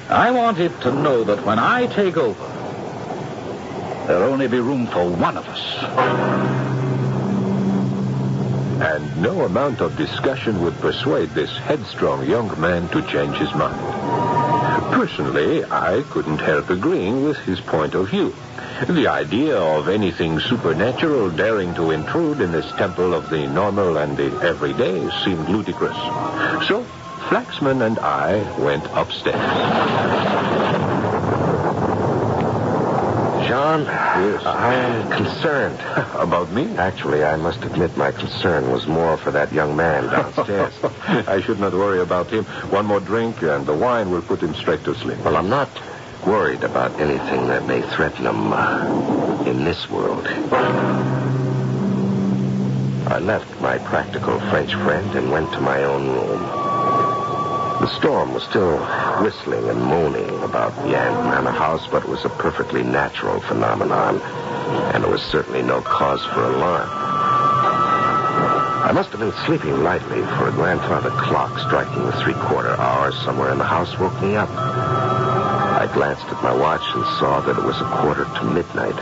I want it to know that when I take over, there'll only be room for one of us. And no amount of discussion would persuade this headstrong young man to change his mind. Personally, I couldn't help agreeing with his point of view. The idea of anything supernatural daring to intrude in this temple of the normal and the everyday seemed ludicrous. So, Flaxman and I went upstairs. John, yes. I'm concerned. About me? Actually, I must admit my concern was more for that young man downstairs. I should not worry about him. One more drink, and the wine will put him straight to sleep. Well, I'm not worried about anything that may threaten him in this world. I left my practical French friend and went to my own room. The storm was still whistling and moaning about the Manor House, but it was a perfectly natural phenomenon, and there was certainly no cause for alarm. I must have been sleeping lightly, for a grandfather clock striking the 3/4 hour somewhere in the house woke me up. I glanced at my watch and saw that it was 1:45 midnight.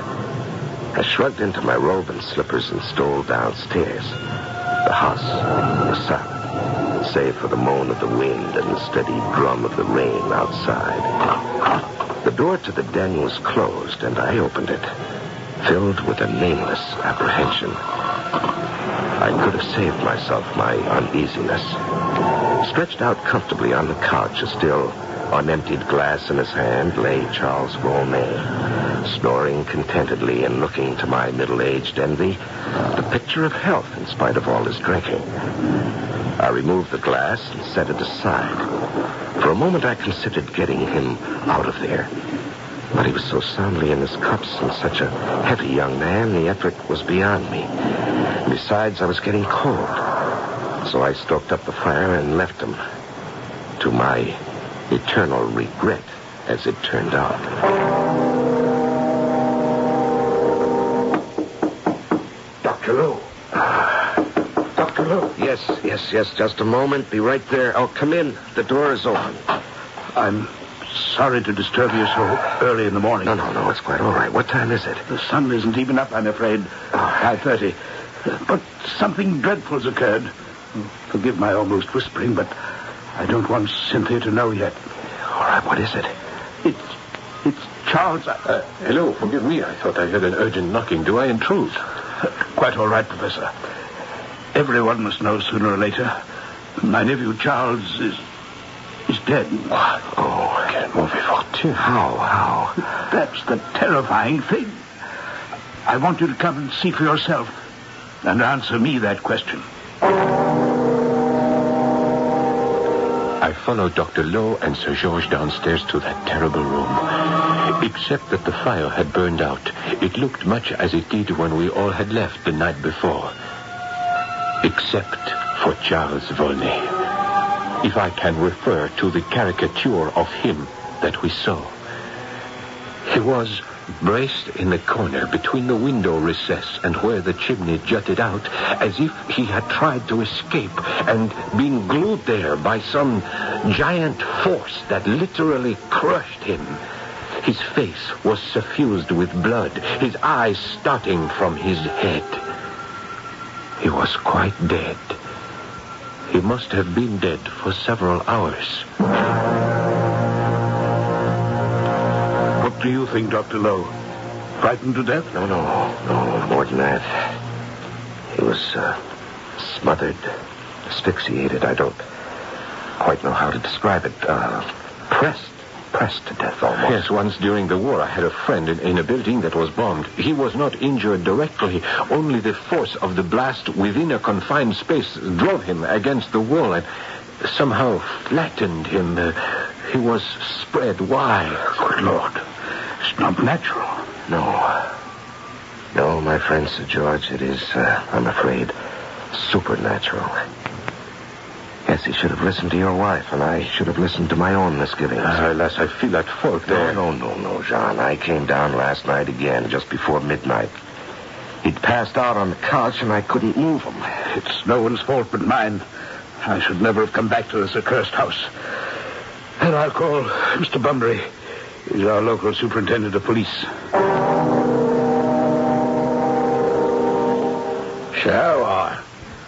I shrugged into my robe and slippers and stole downstairs. The house was silent, save for the moan of the wind and the steady drum of the rain outside. The door to the den was closed, and I opened it, filled with a nameless apprehension. I could have saved myself my uneasiness. Stretched out comfortably on the couch, a still unemptied glass in his hand, lay Charles Volney, snoring contentedly and looking to my middle-aged envy, the picture of health in spite of all his drinking. I removed the glass and set it aside. For a moment I considered getting him out of there. But he was so soundly in his cups and such a heavy young man, the effort was beyond me. Besides, I was getting cold. So I stoked up the fire and left him. To my eternal regret, as it turned out. Dr. Lowe. Dr. Lowe. Yes, just a moment. Be right there. Oh, come in. The door is open. I'm sorry to disturb you so early in the morning. No, it's quite all right. What time is it? The sun isn't even up, I'm afraid. 5:30. But something dreadful's occurred. Forgive my almost whispering, but I don't want Cynthia to know yet. All right, what is it? It's Charles. Hello, forgive me. I thought I heard an urgent knocking. Do I intrude? Quite all right, Professor. Everyone must know sooner or later. My nephew Charles is dead. What? Oh, I can't move it. How? That's the terrifying thing. I want you to come and see for yourself and answer me that question. I followed Dr. Lowe and Sir George downstairs to that terrible room. Except that the fire had burned out, it looked much as it did when we all had left the night before. Except for Charles Volney. If I can refer to the caricature of him that we saw. He was braced in the corner between the window recess and where the chimney jutted out, as if he had tried to escape and been glued there by some giant force that literally crushed him. His face was suffused with blood, his eyes starting from his head. He was quite dead. He must have been dead for several hours. What do you think, Dr. Lowe? Frightened to death? No, more than that. He was smothered, asphyxiated. I don't quite know how to describe it. Pressed to death almost. Yes, once during the war I had a friend in a building that was bombed. He was not injured directly. Only the force of the blast within a confined space drove him against the wall and somehow flattened him. He was spread wide. Good Lord. It's not natural. No, my friend Sir George, it is, I'm afraid, supernatural. Yes, he should have listened to your wife, and I should have listened to my own misgivings. Alas, I feel at fault there. No, Jean. I came down last night again, just before midnight. He'd passed out on the couch, and I couldn't move him. It's no one's fault but mine. I should never have come back to this accursed house. And I'll call Mr. Bunbury. He's our local superintendent of police. So,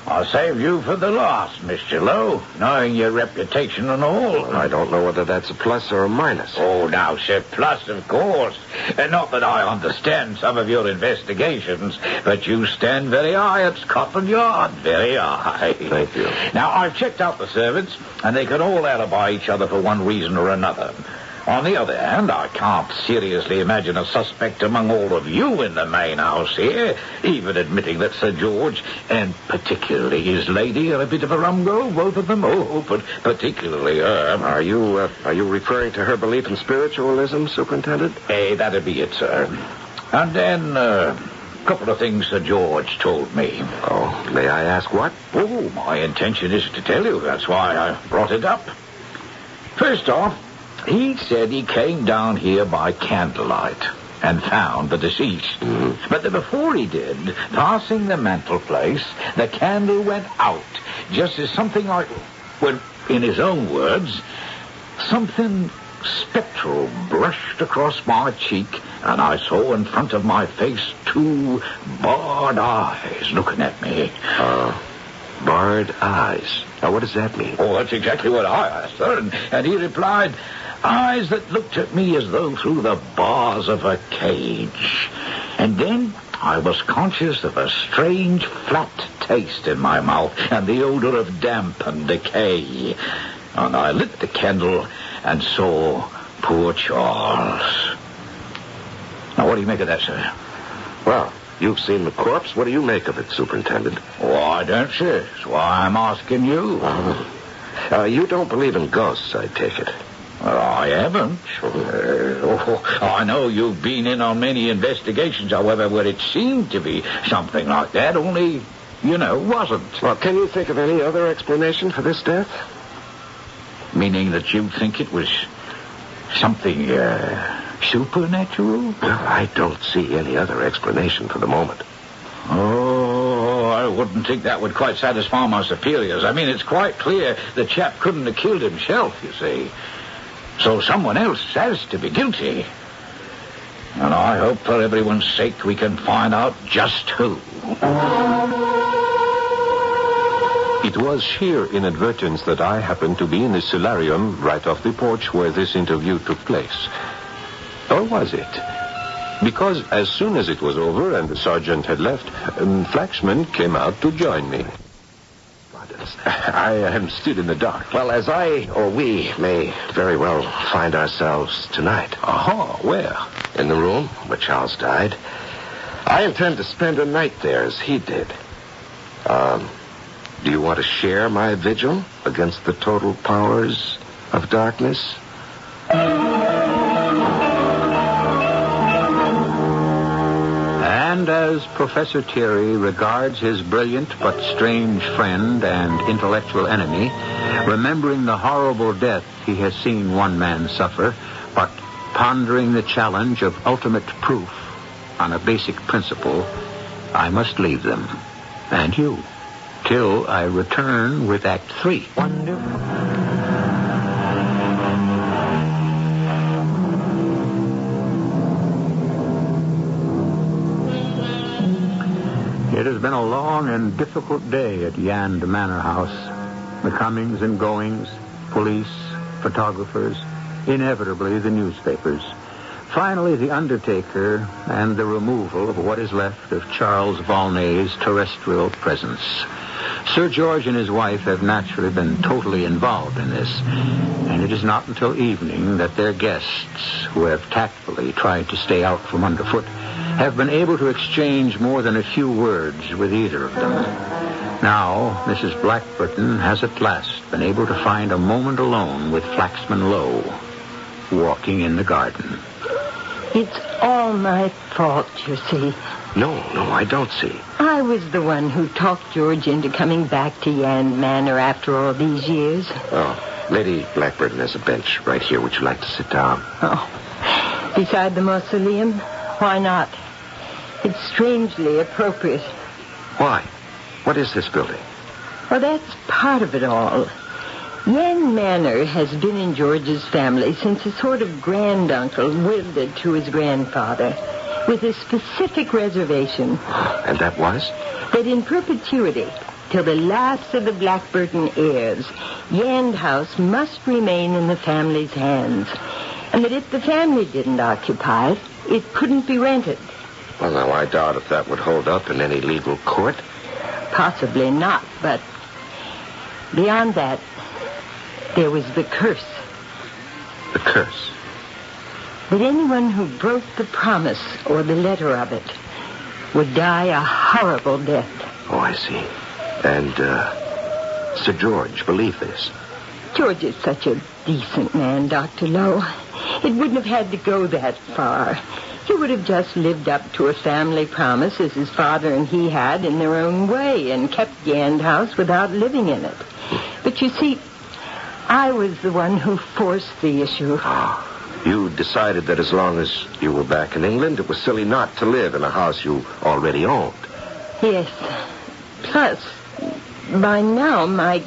I'll save you for the last, Mr. Lowe, knowing your reputation and all. Well, I don't know whether that's a plus or a minus. Oh, now, sir, plus, of course. And not that I understand some of your investigations, but you stand very high at Scotland Yard, very high. Thank you. Now, I've checked out the servants, and they can all alibi each other for one reason or another. On the other hand, I can't seriously imagine a suspect among all of you in the main house here, even admitting that Sir George, and particularly his lady, are a bit of a rumgo, both of them. Oh, but particularly her. Are you referring to her belief in spiritualism, Superintendent? That'd be it, sir. And then, a couple of things Sir George told me. Oh, may I ask what? Oh, my intention is to tell you. That's why I brought it up. First off, he said he came down here by candlelight and found the deceased. Mm-hmm. But before he did, passing the mantelpiece, the candle went out, just as something like, well, in his own words, something spectral brushed across my cheek and I saw in front of my face 2 barred eyes looking at me. Barred eyes. Now, what does that mean? Oh, that's exactly what I asked her, and he replied, eyes that looked at me as though through the bars of a cage. And then I was conscious of a strange flat taste in my mouth and the odor of damp and decay. And I lit the candle and saw poor Charles. Now, what do you make of that, sir? Well, you've seen the corpse. What do you make of it, Superintendent? Oh, I don't, sir. That's why I'm asking you. You don't believe in ghosts, I take it. Well, I haven't. I know you've been in on many investigations, however, where it seemed to be something like that, only, wasn't. Well, can you think of any other explanation for this death? Meaning that you think it was something, supernatural? Well, I don't see any other explanation for the moment. Oh, I wouldn't think that would quite satisfy my superiors. I mean, it's quite clear the chap couldn't have killed himself, you see. So someone else has to be guilty. And I hope for everyone's sake we can find out just who. It was sheer inadvertence that I happened to be in the solarium right off the porch where this interview took place. Or was it? Because as soon as it was over and the sergeant had left, Flaxman came out to join me. I am still in the dark. Well, as we may very well find ourselves tonight. Where? In the room where Charles died. I intend to spend a night there as he did. Do you want to share my vigil against the total powers of darkness? And as Professor Thierry regards his brilliant but strange friend and intellectual enemy, remembering the horrible death he has seen one man suffer, but pondering the challenge of ultimate proof on a basic principle, I must leave them, and you, till I return with Act 3. Wonderful. It has been a long and difficult day at Yand Manor House. The comings and goings, police, photographers, inevitably the newspapers. Finally, the undertaker and the removal of what is left of Charles Volney's terrestrial presence. Sir George and his wife have naturally been totally involved in this, and it is not until evening that their guests, who have tactfully tried to stay out from underfoot, have been able to exchange more than a few words with either of them. Now, Mrs. Blackburton has at last been able to find a moment alone with Flaxman Lowe, walking in the garden. It's all my fault, you see. No, I don't see. I was the one who talked George into coming back to Yand Manor after all these years. Oh, Lady Blackburton has a bench right here. Would you like to sit down? Oh, beside the mausoleum? Why not? It's strangely appropriate. Why? What is this building? Well, that's part of it all. Yand Manor has been in George's family since a sort of granduncle willed it to his grandfather, with a specific reservation. And that was? That in perpetuity, till the last of the Blackburton heirs, Yand House must remain in the family's hands. And that if the family didn't occupy it, it couldn't be rented. Well, now, I doubt if that would hold up in any legal court. Possibly not, but beyond that, there was the curse. The curse? That anyone who broke the promise or the letter of it would die a horrible death. Oh, I see. And, Sir George believed this? George is such a decent man, Dr. Lowe. It wouldn't have had to go that far. He would have just lived up to a family promise as his father and he had in their own way and kept Yand House without living in it. But you see, I was the one who forced the issue. You decided that as long as you were back in England, it was silly not to live in a house you already owned. Yes. Plus, by now, my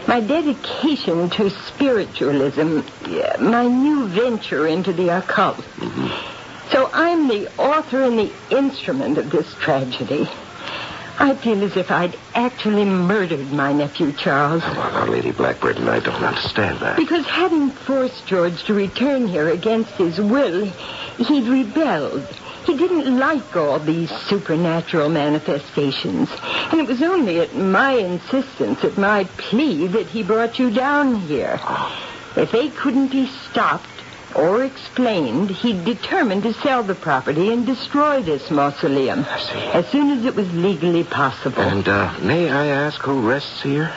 dedication to spiritualism, my new venture into the occult, So I'm the author and the instrument of this tragedy. I feel as if I'd actually murdered my nephew, Charles. Well, now, Lady Blackburn, I don't understand that. Because having forced George to return here against his will, he'd rebelled. He didn't like all these supernatural manifestations. And it was only at my insistence, at my plea, that he brought you down here. If they couldn't be stopped or explained, he determined to sell the property and destroy this mausoleum as soon as it was legally possible. And may I ask who rests here?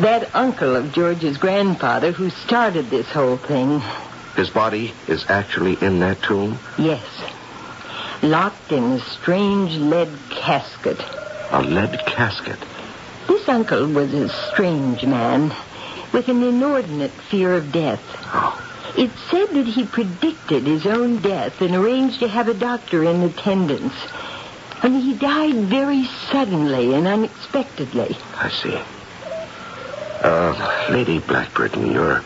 That uncle of George's grandfather who started this whole thing. His body is actually in that tomb? Yes. Locked in a strange lead casket. A lead casket? This uncle was a strange man with an inordinate fear of death. Oh. It's said that he predicted his own death and arranged to have a doctor in attendance. And he died very suddenly and unexpectedly. I see. Lady Blackburn, you're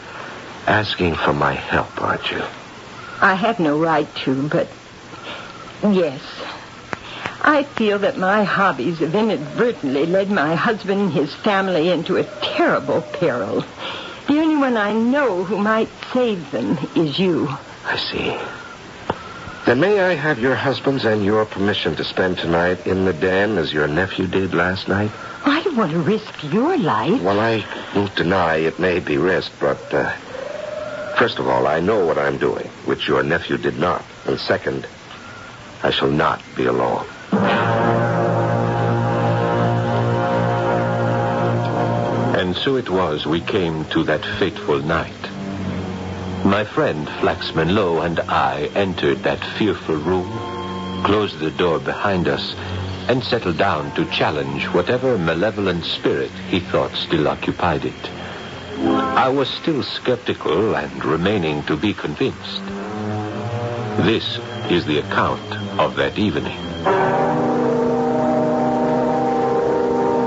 asking for my help, aren't you? I have no right to, but yes. I feel that my hobbies have inadvertently led my husband and his family into a terrible peril. The only one I know who might save them is you. I see. Then may I have your husband's and your permission to spend tonight in the den as your nephew did last night? I don't want to risk your life. Well, I won't deny it may be risked, but first of all, I know what I'm doing, which your nephew did not. And second, I shall not be alone. And so it was we came to that fateful night. My friend Flaxman Lowe and I entered that fearful room, closed the door behind us, and settled down to challenge whatever malevolent spirit he thought still occupied it. I was still skeptical and remaining to be convinced. This is the account of that evening.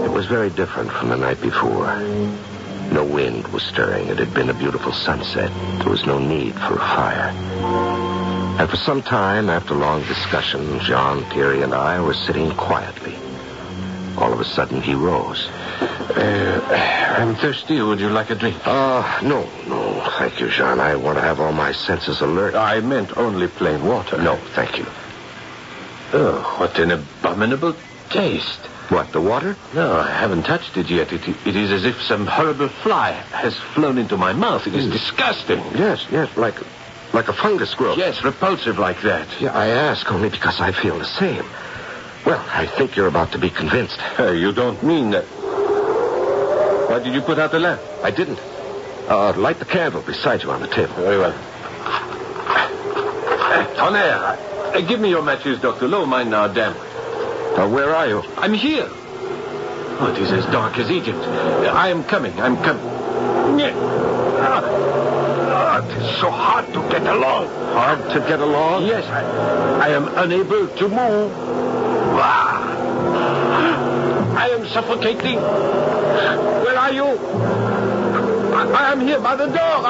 It was very different from the night before. No wind was stirring. It had been a beautiful sunset. There was no need for a fire. And for some time, after long discussion, Jean, Thierry, and I were sitting quietly. All of a sudden, he rose. I'm thirsty. Would you like a drink? No, thank you, Jean. I want to have all my senses alert. I meant only plain water. No, thank you. Oh, what an abominable taste. What, the water? No, I haven't touched it yet. It is as if some horrible fly has flown into my mouth. It is disgusting. Yes, like a fungus growth. Yes, repulsive like that. Yeah, I ask only because I feel the same. Well, I think you're about to be convinced. You don't mean that. Why did you put out the lamp? I didn't. Light the candle beside you on the table. Very well. Tonnerre, give me your matches, Dr. Lowe. Mine are damp. Where are you? I'm here. Oh, it is as dark as Egypt. I am coming. It is so hard to get along. Hard to get along? Yes, I am unable to move. I am suffocating. Where are you? I am here by the door.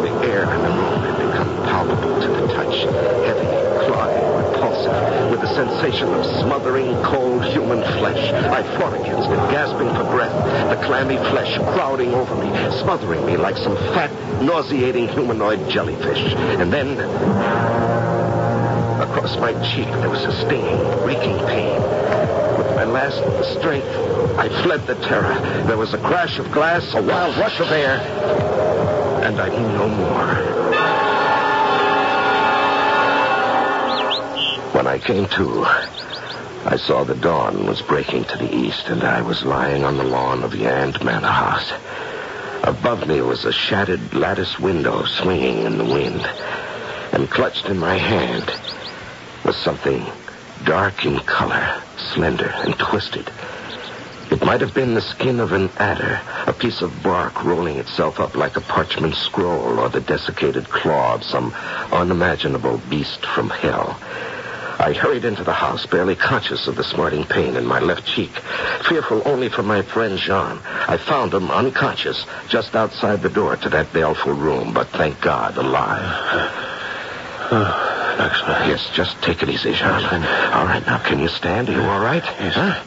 The air in the room had become palpable to the touch. Heavy, clogging, repulsive, with the sensation of smothering, cold human flesh. I fought against it, gasping for breath. The clammy flesh crowding over me, smothering me like some fat, nauseating humanoid jellyfish. And then, across my cheek, there was a stinging, reeking pain. With my last strength, I fled the terror. There was a crash of glass, a wild rush of air, and I knew no more. When I came to, I saw the dawn was breaking to the east, and I was lying on the lawn of the Yand Manor House. Above me was a shattered lattice window swinging in the wind, and clutched in my hand was something dark in color, slender and twisted. It might have been the skin of an adder, a piece of bark rolling itself up like a parchment scroll, or the desiccated claw of some unimaginable beast from hell. I hurried into the house, barely conscious of the smarting pain in my left cheek, fearful only for my friend Jean. I found him unconscious just outside the door to that baleful room, but thank God, alive. Yes, just take it easy, Jean. All right, now, can you stand? Are you all right? Yes. Huh?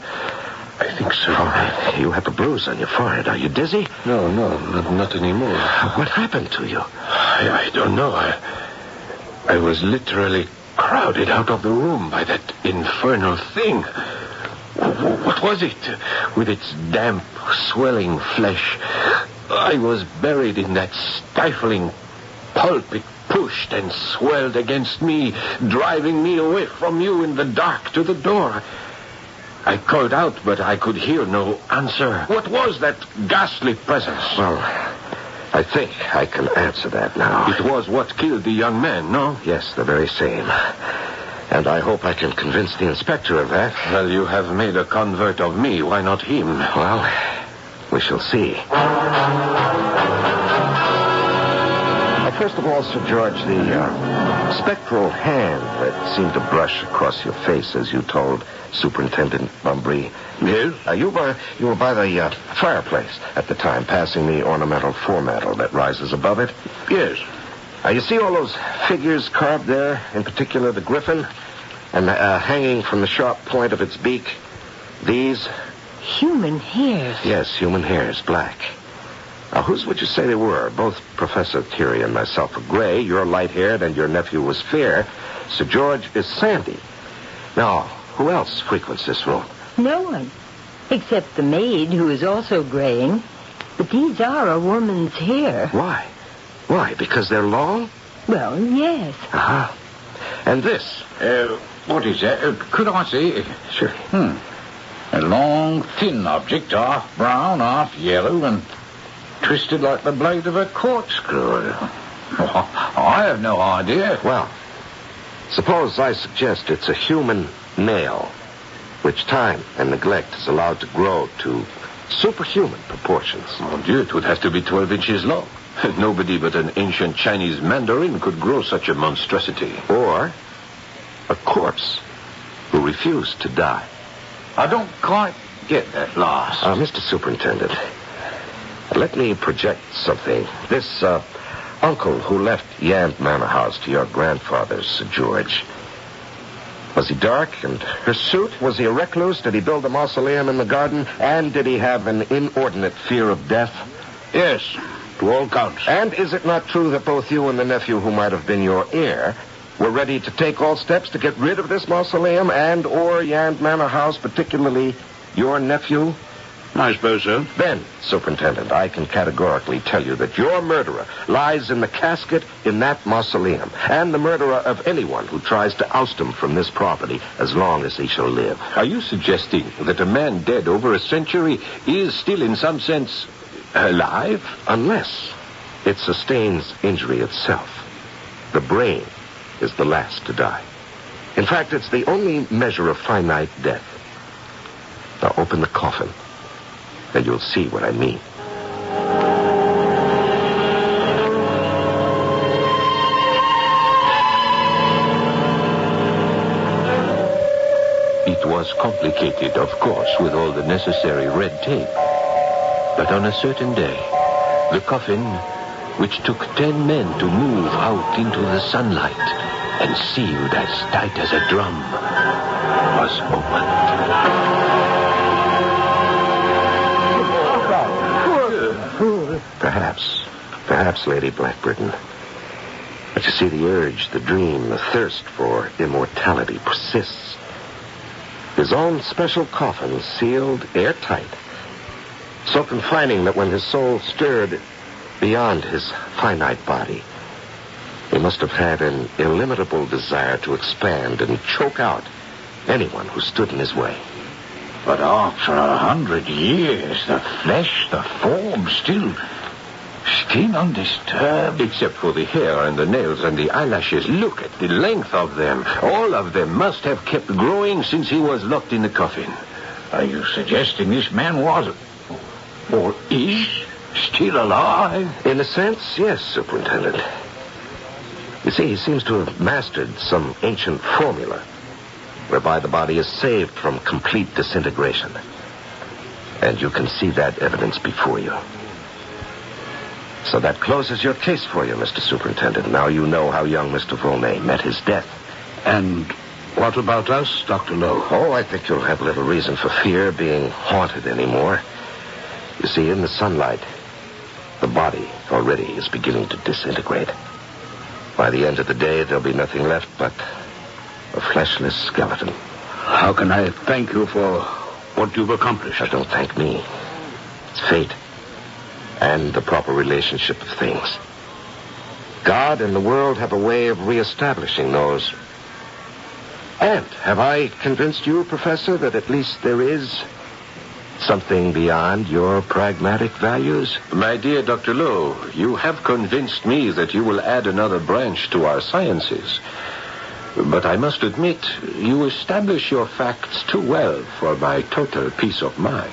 I think so. All right. You have a bruise on your forehead. Are you dizzy? No, not anymore. What happened to you? I don't know. I was literally crowded out of the room by that infernal thing. What was it? With its damp, swelling flesh. I was buried in that stifling pulp. It pushed and swelled against me, driving me away from you in the dark to the door. I called out, but I could hear no answer. What was that ghastly presence? Well, I think I can answer that now. It was what killed the young man, no? Yes, the very same. And I hope I can convince the inspector of that. Well, you have made a convert of me. Why not him? Well, we shall see. First of all, Sir George, the spectral hand that seemed to brush across your face as you told Superintendent Bumbry. Yes? You were by the fireplace at the time, passing the ornamental foremantle that rises above it. Yes. You see all those figures carved there, in particular the griffin, and hanging from the sharp point of its beak? These? Human hairs. Yes, human hairs, black. Now, whose would you say they were? Both Professor Thierry and myself are gray. You're light-haired, and your nephew was fair. Sir George is sandy. Now, who else frequents this room? No one, except the maid, who is also graying. But these are a woman's hair. Why? Why? Because they're long? Well, yes. Uh-huh. And this? What is that? Could I see? Sure. A long, thin object, half brown, half yellow, and twisted like the blade of a corkscrew. I have no idea. Well, suppose I suggest it's a human nail, which time and neglect has allowed to grow to superhuman proportions. Oh, dear, it would have to be 12 inches long. Nobody but an ancient Chinese mandarin could grow such a monstrosity. Or a corpse who refused to die. I don't quite get that last. Mr. Superintendent, let me project something. This uncle who left Yand Manor House to your grandfather, Sir George, was he dark and hirsute? Was he a recluse? Did he build a mausoleum in the garden? And did he have an inordinate fear of death? Yes, to all counts. And is it not true that both you and the nephew who might have been your heir were ready to take all steps to get rid of this mausoleum and or Yand Manor House, particularly your nephew? I suppose so. Then, Superintendent, I can categorically tell you that your murderer lies in the casket in that mausoleum, and the murderer of anyone who tries to oust him from this property as long as he shall live. Are you suggesting that a man dead over a century is still in some sense alive? Unless it sustains injury itself. The brain is the last to die. In fact, it's the only measure of finite death. Now open the coffin, and you'll see what I mean. It was complicated, of course, with all the necessary red tape. But on a certain day, the coffin, which took 10 men to move out into the sunlight and sealed as tight as a drum, was opened. Perhaps, Lady Blackburton. But you see, the urge, the dream, the thirst for immortality persists. His own special coffin sealed airtight, so confining that when his soul stirred beyond his finite body, he must have had an illimitable desire to expand and choke out anyone who stood in his way. But after 100 years, the flesh, the form, still undisturbed. Except for the hair and the nails and the eyelashes. Look at the length of them. All of them must have kept growing since he was locked in the coffin. Are you suggesting this man was, or is, still alive? In a sense, yes, Superintendent. You see, he seems to have mastered some ancient formula whereby the body is saved from complete disintegration. And you can see that evidence before you. So that closes your case for you, Mr. Superintendent. Now you know how young Mr. Volney met his death. And what about us, Dr. Lowe? Oh, I think you'll have little reason for fear being haunted anymore. You see, in the sunlight, the body already is beginning to disintegrate. By the end of the day, there'll be nothing left but a fleshless skeleton. How can I thank you for what you've accomplished? Now, don't thank me. It's fate and the proper relationship of things. God and the world have a way of reestablishing those. And have I convinced you, Professor, that at least there is something beyond your pragmatic values? My dear Dr. Lowe, you have convinced me that you will add another branch to our sciences. But I must admit, you establish your facts too well for my total peace of mind.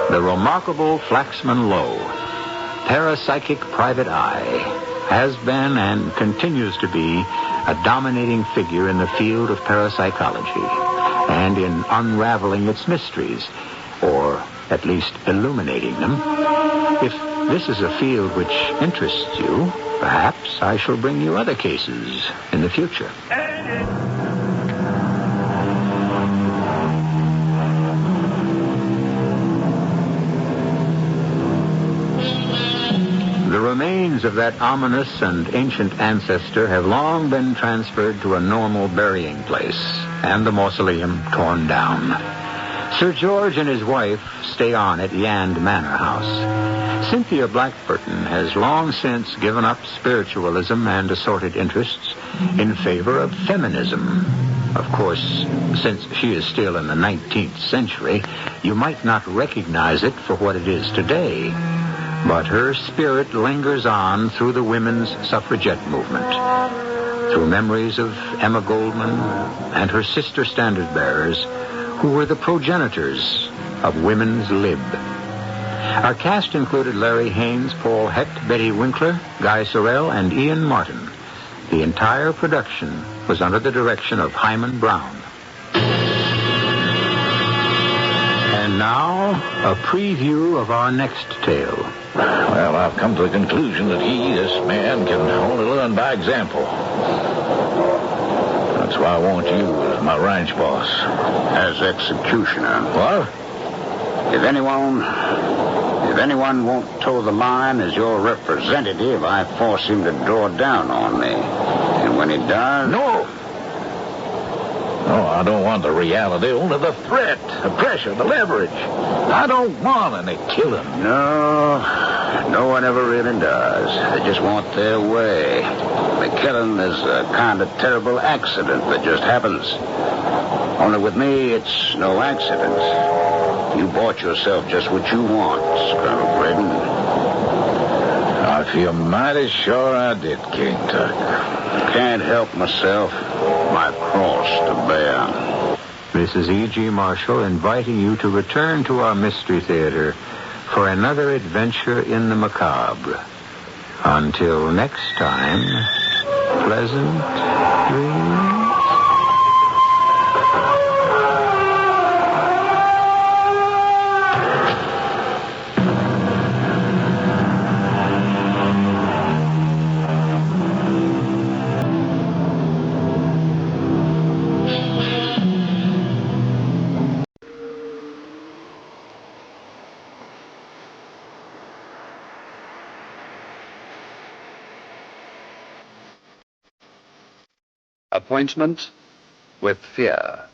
The remarkable Flaxman Lowe, parapsychic private eye, has been and continues to be a dominating figure in the field of parapsychology and in unraveling its mysteries, or at least illuminating them. If this is a field which interests you, perhaps I shall bring you other cases in the future. The remains of that ominous and ancient ancestor have long been transferred to a normal burying place, and the mausoleum torn down. Sir George and his wife stay on at Yand Manor House. Cynthia Blackburton has long since given up spiritualism and assorted interests in favor of feminism. Of course, since she is still in the 19th century, you might not recognize it for what it is today. But her spirit lingers on through the women's suffragette movement, through memories of Emma Goldman and her sister standard-bearers, who were the progenitors of women's lib. Our cast included Larry Haynes, Paul Hecht, Betty Winkler, Guy Sorrell, and Ian Martin. The entire production was under the direction of Hyman Brown. And now, a preview of our next tale. Well, I've come to the conclusion that this man, can only learn by example. That's why I want you as my ranch boss. As executioner. What? If anyone won't toe the line as your representative, I force him to draw down on me. And when he does... No, I don't want the reality, only the threat, the pressure, the leverage. I don't want any killing. No one ever really does. They just want their way. The killing is a kind of terrible accident that just happens. Only with me, it's no accident. You bought yourself just what you want, Colonel Braden. I feel mighty sure I did, King Tut. Can't help myself. My cross to bear. This is E.G. Marshall inviting you to return to our Mystery Theater for another adventure in the macabre. Until next time, pleasant dreams. Appointment with fear.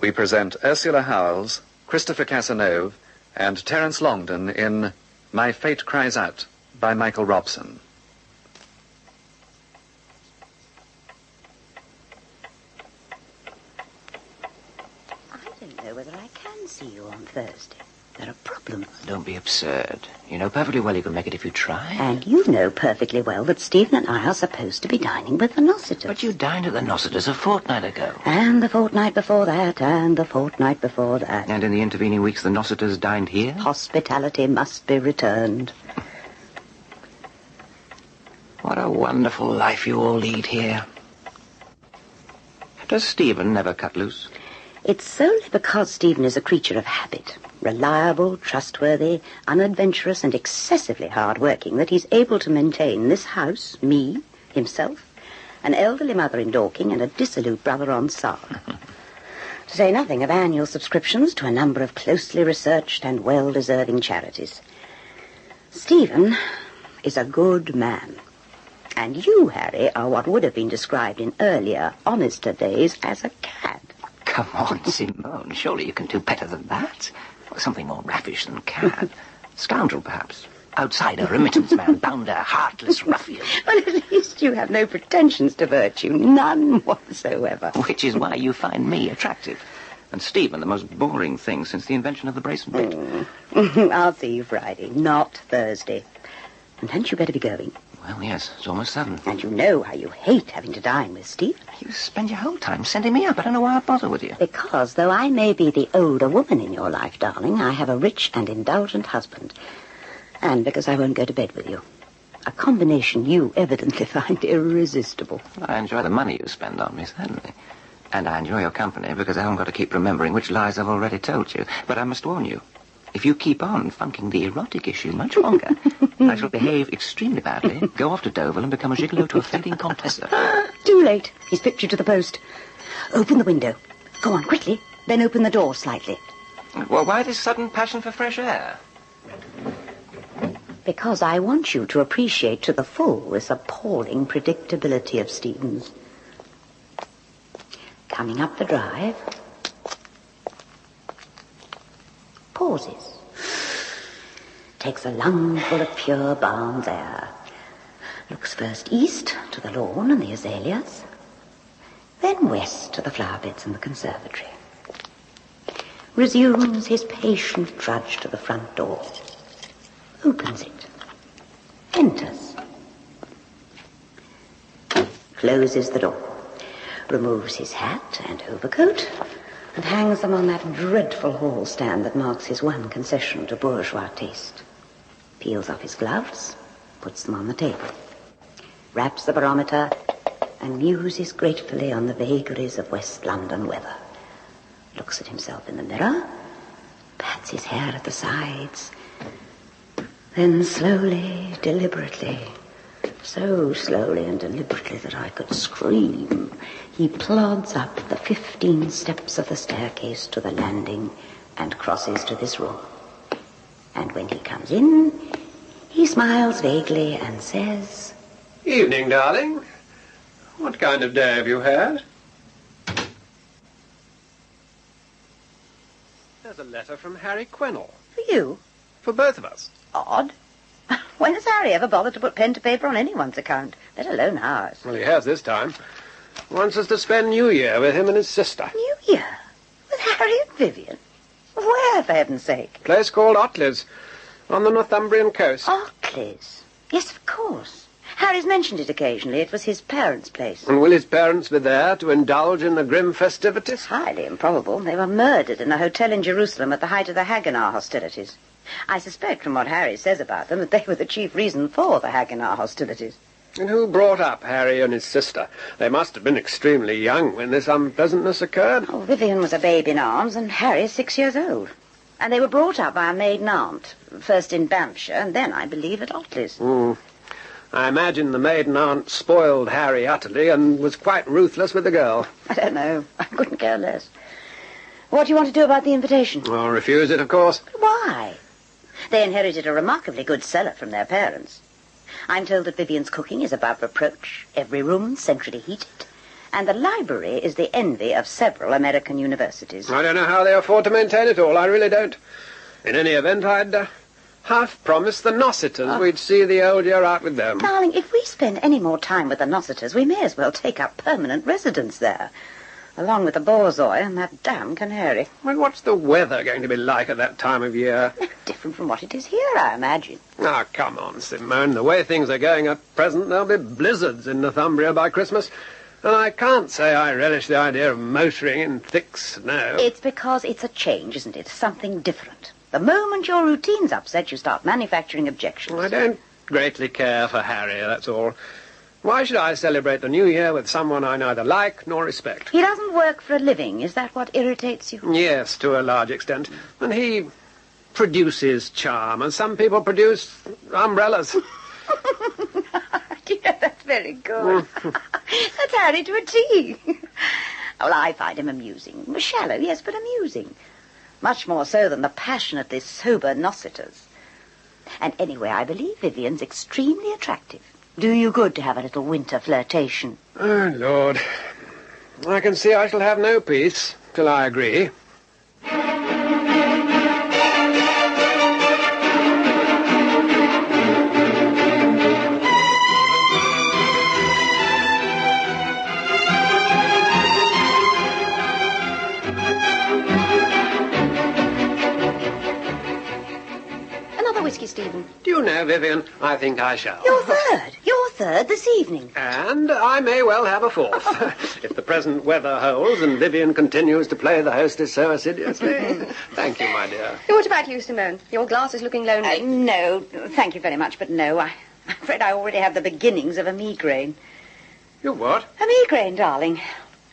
We present Ursula Howells, Christopher Casanova, and Terence Longden in My Fate Cries Out, by Michael Robson. I don't know whether I can see you on Thursday. There are problems. Don't be absurd. You know perfectly well you can make it if you try. And you know perfectly well that Stephen and I are supposed to be dining with the Nossiters. But you dined at the Nossiters a fortnight ago. And the fortnight before that, and the fortnight before that. And in the intervening weeks, the Nossiters dined here? Hospitality must be returned. What a wonderful life you all lead here. Does Stephen never cut loose? It's solely because Stephen is a creature of habit. Reliable, trustworthy, unadventurous, and excessively hard-working, that he's able to maintain this house, me, himself, an elderly mother in Dorking, and a dissolute brother on Sark. To say nothing of annual subscriptions to a number of closely researched and well-deserving charities. Stephen is a good man. And you, Harry, are what would have been described in earlier, honester days as a cad. Come on, Simone. Surely you can do better than that. Something more raffish than cad. Scoundrel, perhaps. Outsider, remittance man, bounder, heartless ruffian. Well, at least you have no pretensions to virtue. None whatsoever. Which is why you find me attractive. And Stephen the most boring thing since the invention of the bracelet bit. I'll see you Friday, not Thursday. And hadn't you better be going? Well, yes, it's almost 7. And you know how you hate having to dine with Stephen. You spend your whole time sending me up. I don't know why I bother with you. Because, though I may be the older woman in your life, darling, I have a rich and indulgent husband. And because I won't go to bed with you. A combination you evidently find irresistible. I enjoy the money you spend on me, certainly. And I enjoy your company because I haven't got to keep remembering which lies I've already told you. But I must warn you. If you keep on funking the erotic issue much longer, I shall behave extremely badly, go off to Deauville and become a gigolo to a fading Contessa. Too late. He's picked you to the post. Open the window. Go on, quickly. Then open the door slightly. Well, why this sudden passion for fresh air? Because I want you to appreciate to the full this appalling predictability of Stephen's. Coming up the drive... pauses. Takes a lungful of pure Barnes air. Looks first east to the lawn and the azaleas, then west to the flower beds and the conservatory. Resumes his patient trudge to the front door. Opens it. Enters. Closes the door. Removes his hat and overcoat and hangs them on that dreadful hall stand that marks his one concession to bourgeois taste. Peels off his gloves, puts them on the table, raps the barometer, and muses gratefully on the vagaries of West London weather. Looks at himself in the mirror, pats his hair at the sides, then slowly, deliberately, so slowly and deliberately that I could scream, he plods up the 15 steps of the staircase to the landing and crosses to this room. And when he comes in, he smiles vaguely and says, "Evening, darling. What kind of day have you had?" There's a letter from Harry Quennell. For you? For both of us. Odd. When has Harry ever bothered to put pen to paper on anyone's account, let alone ours? Well, he has this time. Wants us to spend New Year with him and his sister. New Year? With Harry and Vivian? Where, for heaven's sake? Place called Otley's, on the Northumbrian coast. Otley's? Yes, of course. Harry's mentioned it occasionally. It was his parents' place. And will his parents be there to indulge in the grim festivities? Highly improbable. They were murdered in a hotel in Jerusalem at the height of the Haganah hostilities. I suspect from what Harry says about them that they were the chief reason for the Haganah hostilities. And who brought up Harry and his sister? They must have been extremely young when this unpleasantness occurred. Oh, Vivian was a babe in arms and Harry 6 years old. And they were brought up by a maiden aunt, first in Banffshire and then, I believe, at Otley's. I imagine the maiden aunt spoiled Harry utterly and was quite ruthless with the girl. I don't know. I couldn't care less. What do you want to do about the invitation? Oh, refuse it, of course. Why? They inherited a remarkably good cellar from their parents. I'm told that Vivian's cooking is above reproach, every room centrally heated, and the library is the envy of several American universities. I don't know how they afford to maintain it all, I really don't. In any event, I'd half promised the Nossiters we'd see the old year out with them. Darling, if we spend any more time with the Nossiters, we may as well take up permanent residence there. along with the borzoi and that damn canary. Well, what's the weather going to be like at that time of year? Different from what it is here, I imagine. Ah, come on, Simone. The way things are going at present, there'll be blizzards in Northumbria by Christmas. And I can't say I relish the idea of motoring in thick snow. It's because it's a change, isn't it? Something different. The moment your routine's upset, you start manufacturing objections. I don't greatly care for Harry, that's all. Why should I celebrate the new year with someone I neither like nor respect? He doesn't work for a living. Is that what irritates you? Yes, to a large extent. And he produces charm, and some people produce umbrellas. Yeah, that's very good. That's Harry to a T. Well, I find him amusing. Shallow, yes, but amusing. Much more so than the passionately sober Nossiters. And anyway, I believe Vivian's extremely attractive. Do you good to have a little winter flirtation. Oh, Lord. I can see I shall have no peace till I agree. Whiskey, Stephen. Do you know, Vivian, I think I shall. Your third this evening. And I may well have a fourth. If the present weather holds and Vivian continues to play the hostess so assiduously. Thank you, my dear. What about you, Simone? Your glass is looking lonely. No, thank you very much, but no. I'm afraid I already have the beginnings of a migraine. You what? A migraine, darling.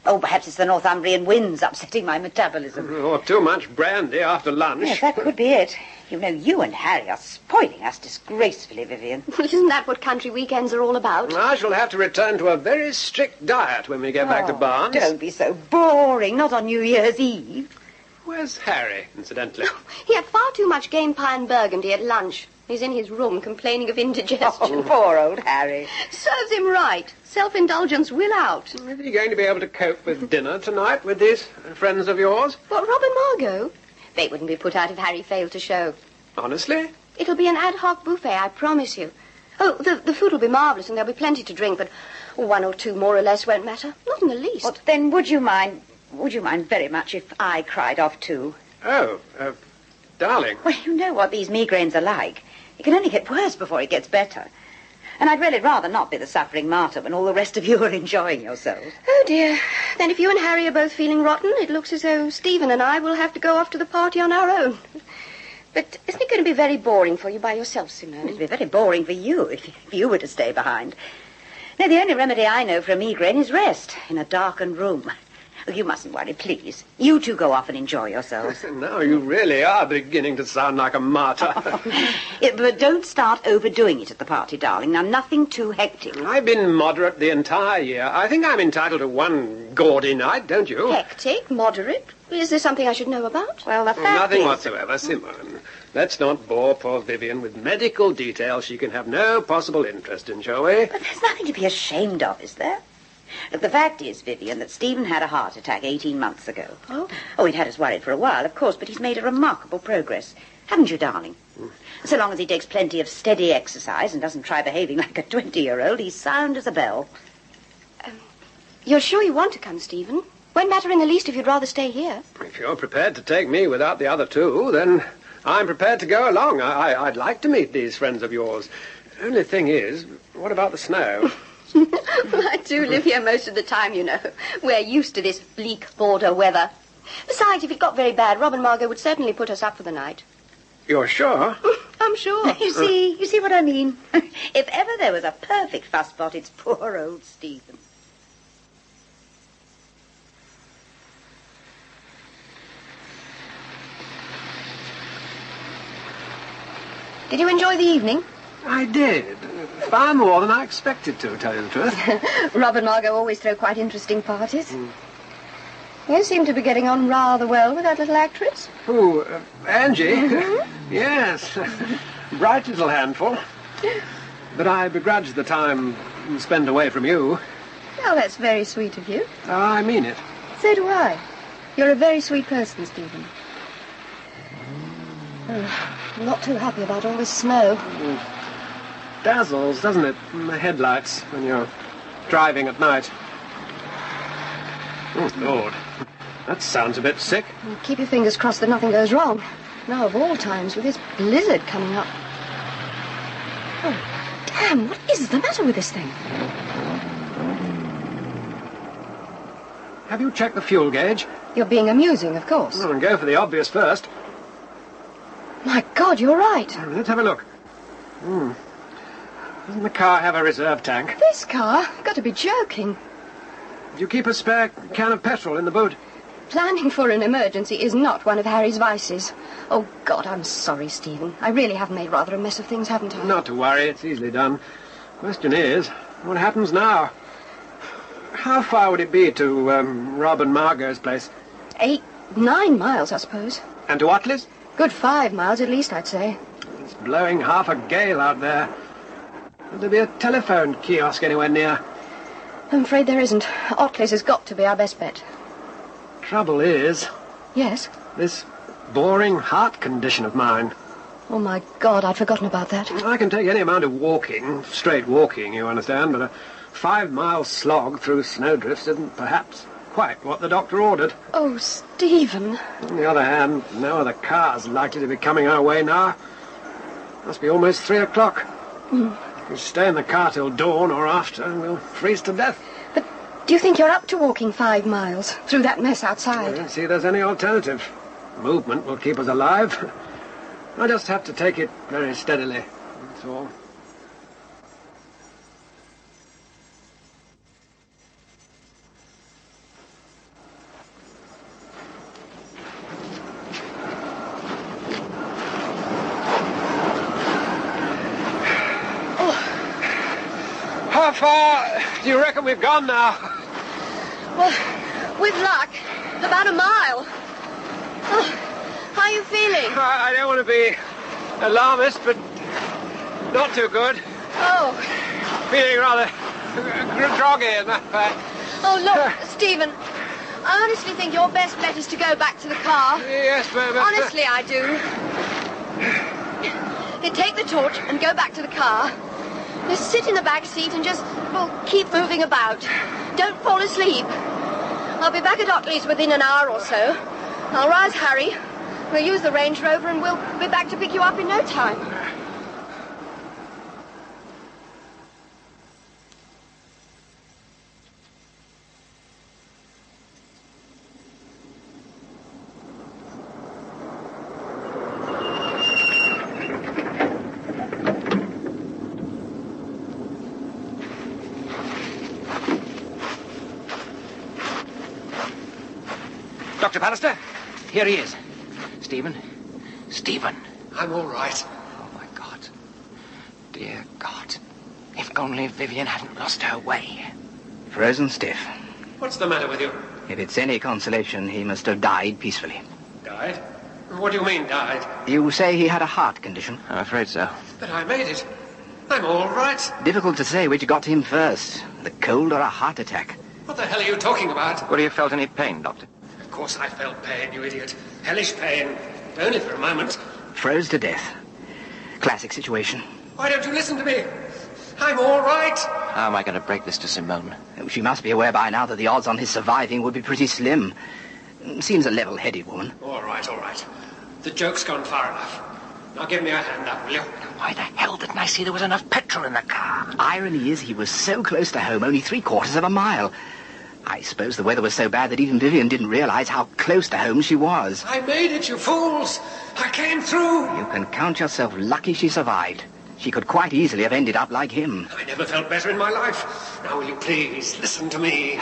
Oh, perhaps it's the Northumbrian winds upsetting my metabolism. Or too much brandy after lunch. Yes, that could be it. You know, you and Harry are spoiling us disgracefully, Vivian. Well, isn't that what country weekends are all about? I shall have to return to a very strict diet when we get back to Barnes. Don't be so boring. Not on New Year's Eve. Where's Harry, incidentally? He had far too much game pie and burgundy at lunch. He's in his room complaining of indigestion. Oh, poor old Harry. Serves him right. Self-indulgence will out. Is he going to be able to cope with dinner tonight with these friends of yours? What, Rob and Margot? They wouldn't be put out if Harry failed to show. Honestly? It'll be an ad hoc buffet, I promise you. Oh, the food will be marvellous and there'll be plenty to drink, but one or two more or less won't matter. Not in the least. Well, then would you mind very much if I cried off too? Oh, darling. Well, you know what these migraines are like. It can only get worse before it gets better. And I'd really rather not be the suffering martyr when all the rest of you are enjoying yourselves. Oh, dear. Then if you and Harry are both feeling rotten, it looks as though Stephen and I will have to go off to the party on our own. But isn't it going to be very boring for you by yourself, Simone? It'd be very boring for you if you were to stay behind. Now, the only remedy I know for a migraine is rest in a darkened room. Oh, you mustn't worry, please. You two go off and enjoy yourselves. Now you really are beginning to sound like a martyr. But don't start overdoing it at the party, darling. Now, nothing too hectic. I've been moderate the entire year. I think I'm entitled to one gaudy night, don't you? Hectic? Moderate? Is there something I should know about? Well, the fact Nothing is... whatsoever, Simone. Let's not bore poor Vivian with medical details she can have no possible interest in, shall we? But there's nothing to be ashamed of, is there? Look, the fact is, Vivian, that Stephen had a heart attack 18 months ago. Oh, he'd had us worried for a while, of course, but he's made a remarkable progress. Haven't you, darling? So long as he takes plenty of steady exercise and doesn't try behaving like a 20-year-old, he's sound as a bell. You're sure you want to come, Stephen? Won't matter in the least if you'd rather stay here. If you're prepared to take me without the other two, then I'm prepared to go along. I'd like to meet these friends of yours. Only thing is, what about the snow? I do live here most of the time, you know. We're used to this bleak border weather. Besides, if it got very bad, Rob and Margot would certainly put us up for the night. You're sure? I'm sure. You see what I mean? If ever there was a perfect fusspot, it's poor old Stephen. Did you enjoy the evening? I did. Far more than I expected to, tell you the truth. Rob and Margot always throw quite interesting parties. You seem to be getting on rather well with that little actress. Who, Angie? Yes. Bright little handful. But I begrudge the time spent away from you. Well, that's very sweet of you. I mean it. So do I. You're a very sweet person, Stephen. I'm not too happy about all this snow. Dazzles, doesn't it? The headlights when you're driving at night. Oh, Lord. That sounds a bit sick. Well, keep your fingers crossed that nothing goes wrong. Now, of all times, with this blizzard coming up. Oh, damn, what is the matter with this thing? Have you checked the fuel gauge? You're being amusing, of course. Well, go for the obvious first. My God, you're right. Let's have a look. Doesn't the car have a reserve tank? This car? You've got to be joking. Do you keep a spare can of petrol in the boot? Planning for an emergency is not one of Harry's vices. Oh, God, I'm sorry, Stephen. I really have made rather a mess of things, haven't I? Not to worry, it's easily done. Question is, what happens now? How far would it be to Rob and Margot's place? 8, 9 miles, I suppose. And to Otley's? Good 5 miles at least, I'd say. It's blowing half a gale out there. Would there be a telephone kiosk anywhere near? I'm afraid there isn't. Otley's has got to be our best bet. Trouble is... Yes? This boring heart condition of mine. Oh, my God, I'd forgotten about that. I can take any amount of walking, straight walking, you understand, but a 5-mile slog through snowdrifts isn't perhaps quite what the doctor ordered. Oh, Stephen. On the other hand, no other car's likely to be coming our way now. Must be almost 3 o'clock. If we stay in the car till dawn or after, we'll freeze to death. But do you think you're up to walking 5 miles through that mess outside? I don't see there's any alternative. Movement will keep us alive. I just have to take it very steadily, that's all. How far do you reckon we've gone now? Well, with luck, about a mile. Oh, how are you feeling? I don't want to be alarmist, but not too good. Oh. Feeling rather groggy and that fact. Oh, look, Stephen, I honestly think your best bet is to go back to the car. Yes, but... Honestly, I do. You take the torch and go back to the car. Just sit in the back seat and just, well, keep moving about. Don't fall asleep. I'll be back at Otley's within an hour or so. I'll rouse Harry. We'll use the Range Rover and we'll be back to pick you up in no time. Dr. Pallister, here he is. Stephen. Stephen. I'm all right. Oh, my God. Dear God. If only Vivian hadn't lost her way. Frozen stiff. What's the matter with you? If it's any consolation, he must have died peacefully. Died? What do you mean, died? You say he had a heart condition? I'm afraid so. But I made it. I'm all right. Difficult to say which got to him first, the cold or a heart attack. What the hell are you talking about? Would he have felt any pain, Doctor? Of course I felt pain, you idiot. Hellish pain. Only for a moment. Froze to death. Classic situation. Why don't you listen to me? I'm all right. How am I going to break this to Simone? She must be aware by now that the odds on his surviving would be pretty slim. Seems a level-headed woman. All right, all right. The joke's gone far enough. Now give me a hand up, will you? Why the hell didn't I see there was enough petrol in the car? Irony is he was so close to home, only 3/4 of a mile. I suppose the weather was so bad that even Vivian didn't realize how close to home she was. I made it, you fools. I came through. You can count yourself lucky she survived. She could quite easily have ended up like him. I never felt better in my life. Now will you please listen to me?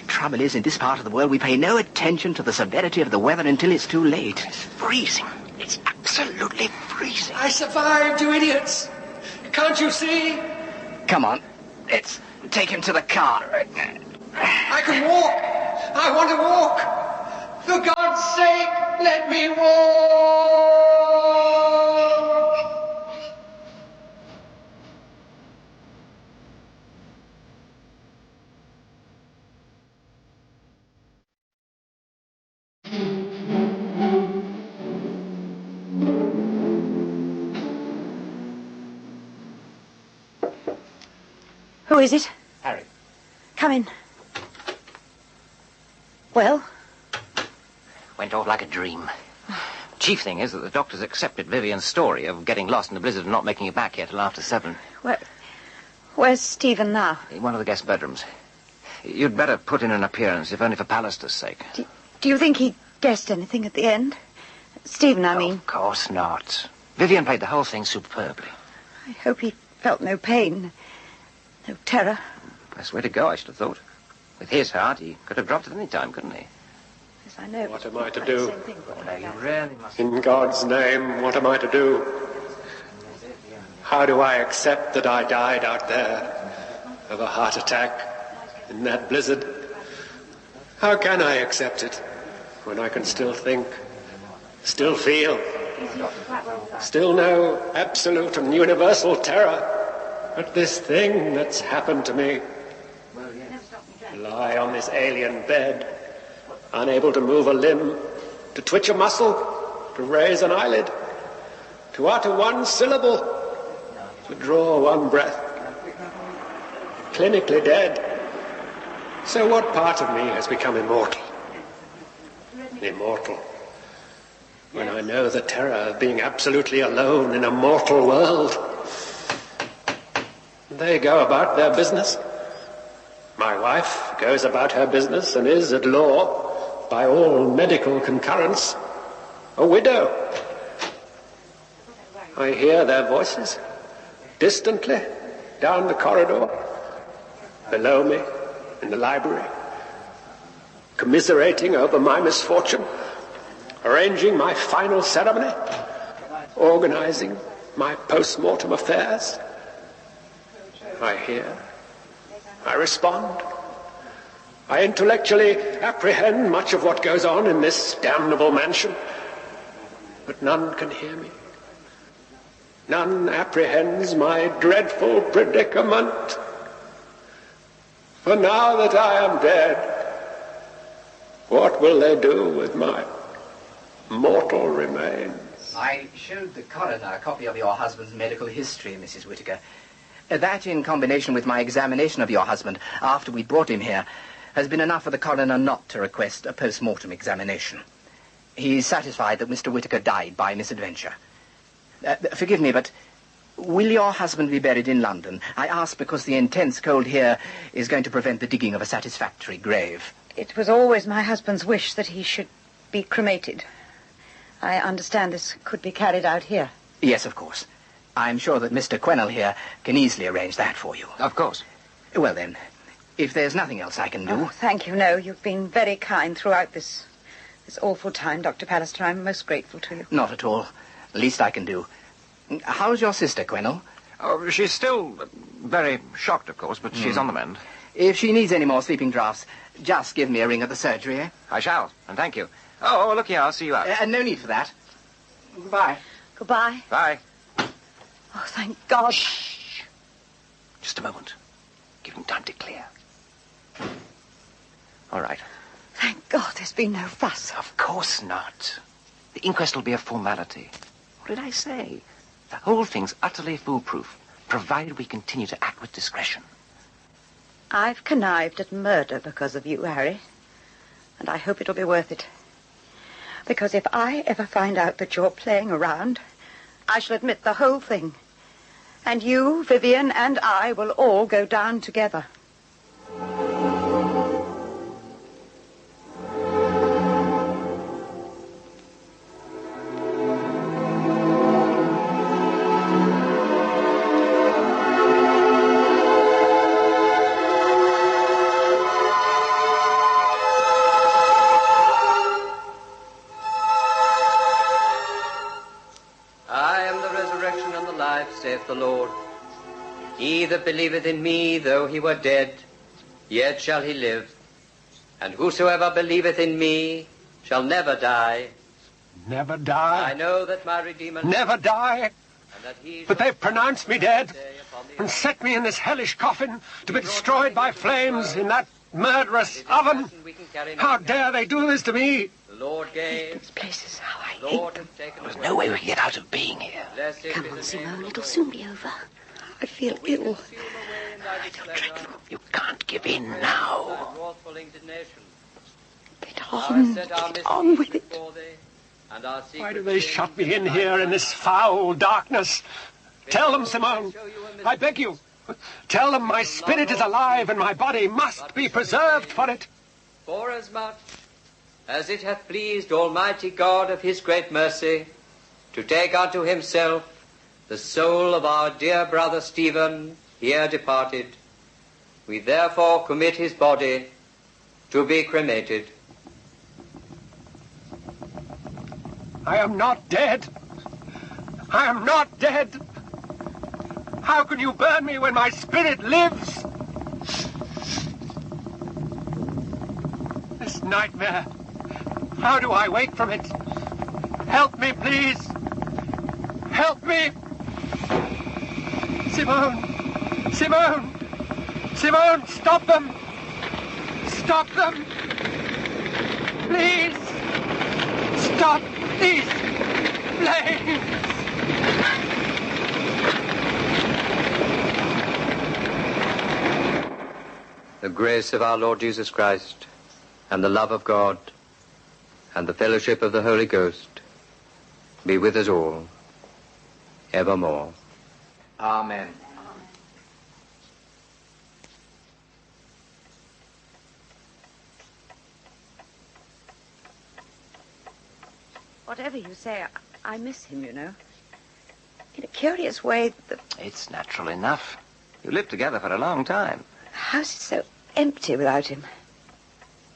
The trouble is, in this part of the world, we pay no attention to the severity of the weather until it's too late. It's freezing. It's absolutely freezing. I survived, you idiots. Can't you see? Come on, let's take him to the car. I can walk. I want to walk. For God's sake, let me walk. Who is it? Harry. Come in. Well? Went off like a dream. Chief thing is that the doctors accepted Vivian's story of getting lost in the blizzard and not making it back here till after 7. Where's Stephen now? In one of the guest bedrooms. You'd better put in an appearance, if only for Pallister's sake. Do you think he guessed anything at the end? Stephen, I mean. Of course not. Vivian played the whole thing superbly. I hope he felt no pain, no terror. Best way to go, I should have thought. With his heart, he could have dropped at any time, couldn't he? Yes, I know. What am I to do? No, you really must. In God's name, what am I to do? How do I accept that I died out there of a heart attack in that blizzard? How can I accept it when I can still think, still feel, still know absolute and universal terror at this thing that's happened to me? Lie on this alien bed, unable to move a limb, to twitch a muscle, to raise an eyelid, to utter one syllable, to draw one breath. Clinically dead. So what part of me has become immortal? Immortal. When I know the terror of being absolutely alone in a mortal world. They go about their business. My wife goes about her business and is, at law, by all medical concurrence, a widow. I hear their voices, distantly, down the corridor, below me, in the library, commiserating over my misfortune, arranging my final ceremony, organizing my post-mortem affairs. I hear. I respond. I intellectually apprehend much of what goes on in this damnable mansion. But none can hear me. None apprehends my dreadful predicament. For now that I am dead, what will they do with my mortal remains? I showed the coroner a copy of your husband's medical history, Mrs. Whittaker. That, in combination with my examination of your husband after we brought him here, has been enough for the coroner not to request a post-mortem examination. He's satisfied that Mr. Whittaker died by misadventure. Forgive me, but will your husband be buried in London? I ask because the intense cold here is going to prevent the digging of a satisfactory grave. It was always my husband's wish that he should be cremated. I understand this could be carried out here. Yes, of course. I'm sure that Mr. Quennell here can easily arrange that for you. Of course. Well, then, if there's nothing else I can do... Oh, thank you. No, you've been very kind throughout this awful time, Dr. Pallister. I'm most grateful to you. Not at all. The least I can do. How's your sister, Quennell? Oh, she's still very shocked, of course, but she's on the mend. If she needs any more sleeping draughts, just give me a ring at the surgery, eh? I shall, and thank you. Oh, look here, I'll see you out. No need for that. Goodbye. Goodbye. Bye. Oh, thank God. Shh. Just a moment. Give him time to clear. All right. Thank God there's been no fuss. Of course not. The inquest will be a formality. What did I say? The whole thing's utterly foolproof, provided we continue to act with discretion. I've connived at murder because of you, Harry. And I hope it'll be worth it. Because if I ever find out that you're playing around, I shall admit the whole thing. And you, Vivian, and I will all go down together. saith the Lord. He that believeth in me, though he were dead, yet shall he live. And whosoever believeth in me shall never die. Never die? I know that my Redeemer... Never die? But they've pronounced me dead and set me in this hellish coffin to be destroyed by flames in that murderous oven. How dare they do this to me? The Lord gave... These places, how I hate them. There's no way we can get out of being here. Come on, Simone, it'll soon be over. I feel ill. I feel dreadful. You can't give in now. Get on with it. Why do they shut me in here in this foul darkness? Tell them, Simone. I beg you. Tell them my spirit is alive and my body must be preserved for it. Forasmuch as it hath pleased Almighty God of his great mercy to take unto himself the soul of our dear brother Stephen, here departed, we therefore commit his body to be cremated. I am not dead. I am not dead. How can you burn me when my spirit lives? This nightmare. How do I wake from it? Help me, please. Help me. Simone. Simone. Simone, stop them. Stop them. Please. Stop these flames. The grace of our Lord Jesus Christ, and the love of God, and the fellowship of the Holy Ghost be with us all, evermore. Amen. Whatever you say, I miss him, you know. In a curious way, It's natural enough. You lived together for a long time. the house is so empty without him.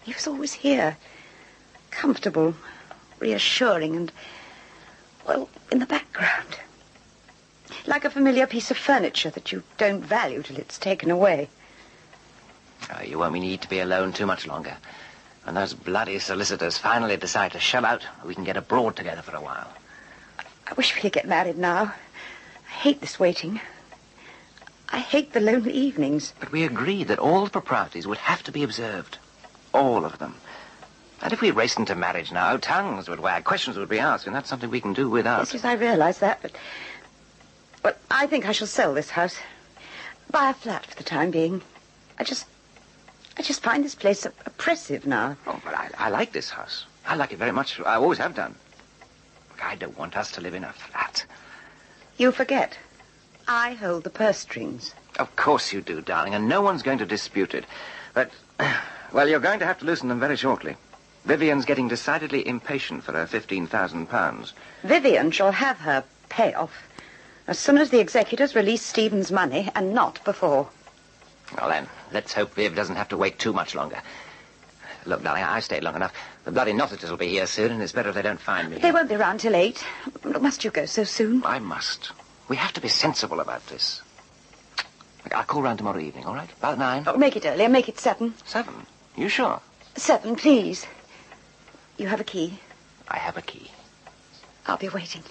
He was always here, comfortable, reassuring, and, well, in the background. Like a familiar piece of furniture that you don't value till it's taken away. Oh, you won't need to be alone too much longer. When those bloody solicitors finally decide to shell out, we can get abroad together for a while. I wish we could get married now. I hate this waiting. I hate the lonely evenings. But we agreed that all the proprieties would have to be observed. All of them. And if we raced into marriage now, tongues would wag, questions would be asked, and that's something we can do without. Yes, I realize that, but... Well, I think I shall sell this house. Buy a flat for the time being. I just find this place oppressive now. Oh, but I like this house. I like it very much. I always have done. I don't want us to live in a flat. You forget. I hold the purse strings. Of course you do, darling, and no one's going to dispute it. But, well, you're going to have to loosen them very shortly. Vivian's getting decidedly impatient for her £15,000. Vivian shall have her payoff as soon as the executors release Stephen's money, and not before. Well, then, let's hope Viv doesn't have to wait too much longer. Look, darling, I stayed long enough. The bloody Nossiters will be here soon, and it's better if they don't find me. They won't be around till 8. Must you go so soon? I must. We have to be sensible about this. I'll call round tomorrow evening, all right? About 9. Oh, make it earlier. Make it 7. 7? You sure? 7, please. You have a key? I have a key. I'll be waiting.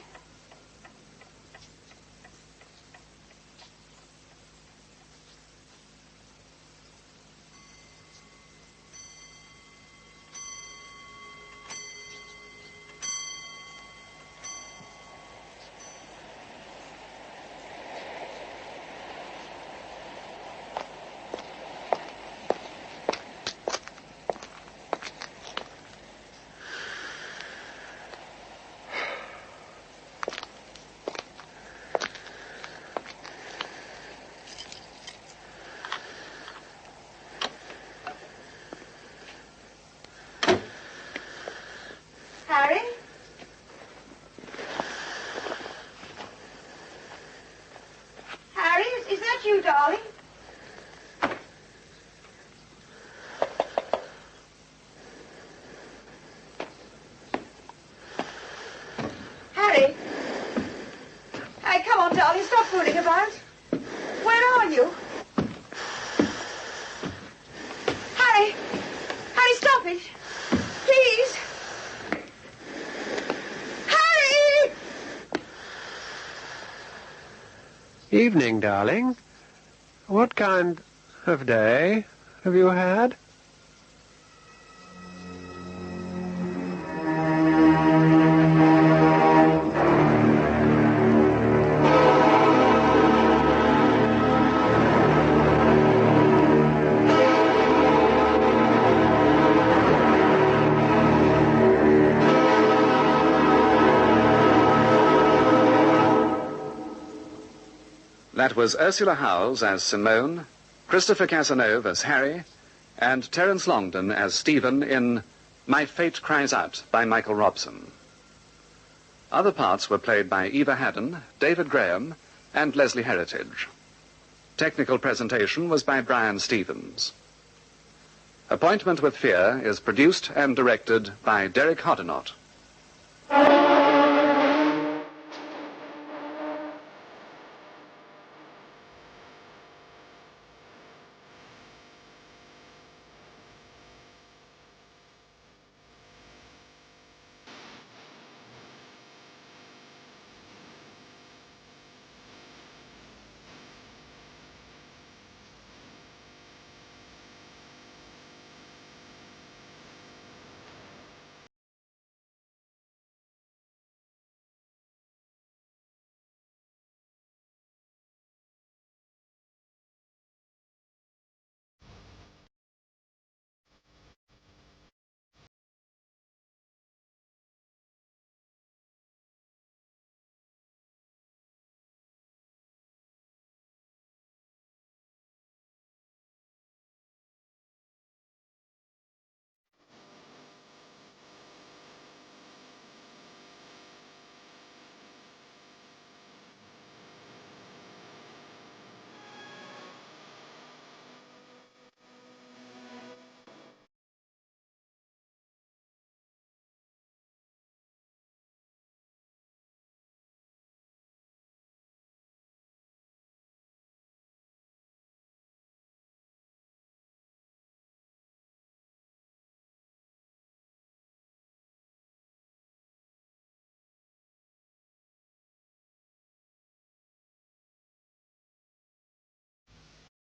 Harry? Harry, is that you, darling? Harry? Hey, come on, darling, stop fooling about. Where are you? Harry! Harry, stop it! Please! Evening, darling. What kind of day have you had? That was Ursula Howells as Simone, Christopher Casanova as Harry, and Terence Longden as Stephen in My Fate Cries Out by Michael Robson. Other parts were played by Eva Haddon, David Graham, and Leslie Heritage. Technical presentation was by Brian Stevens. Appointment with Fear is produced and directed by Derek Hoddinott.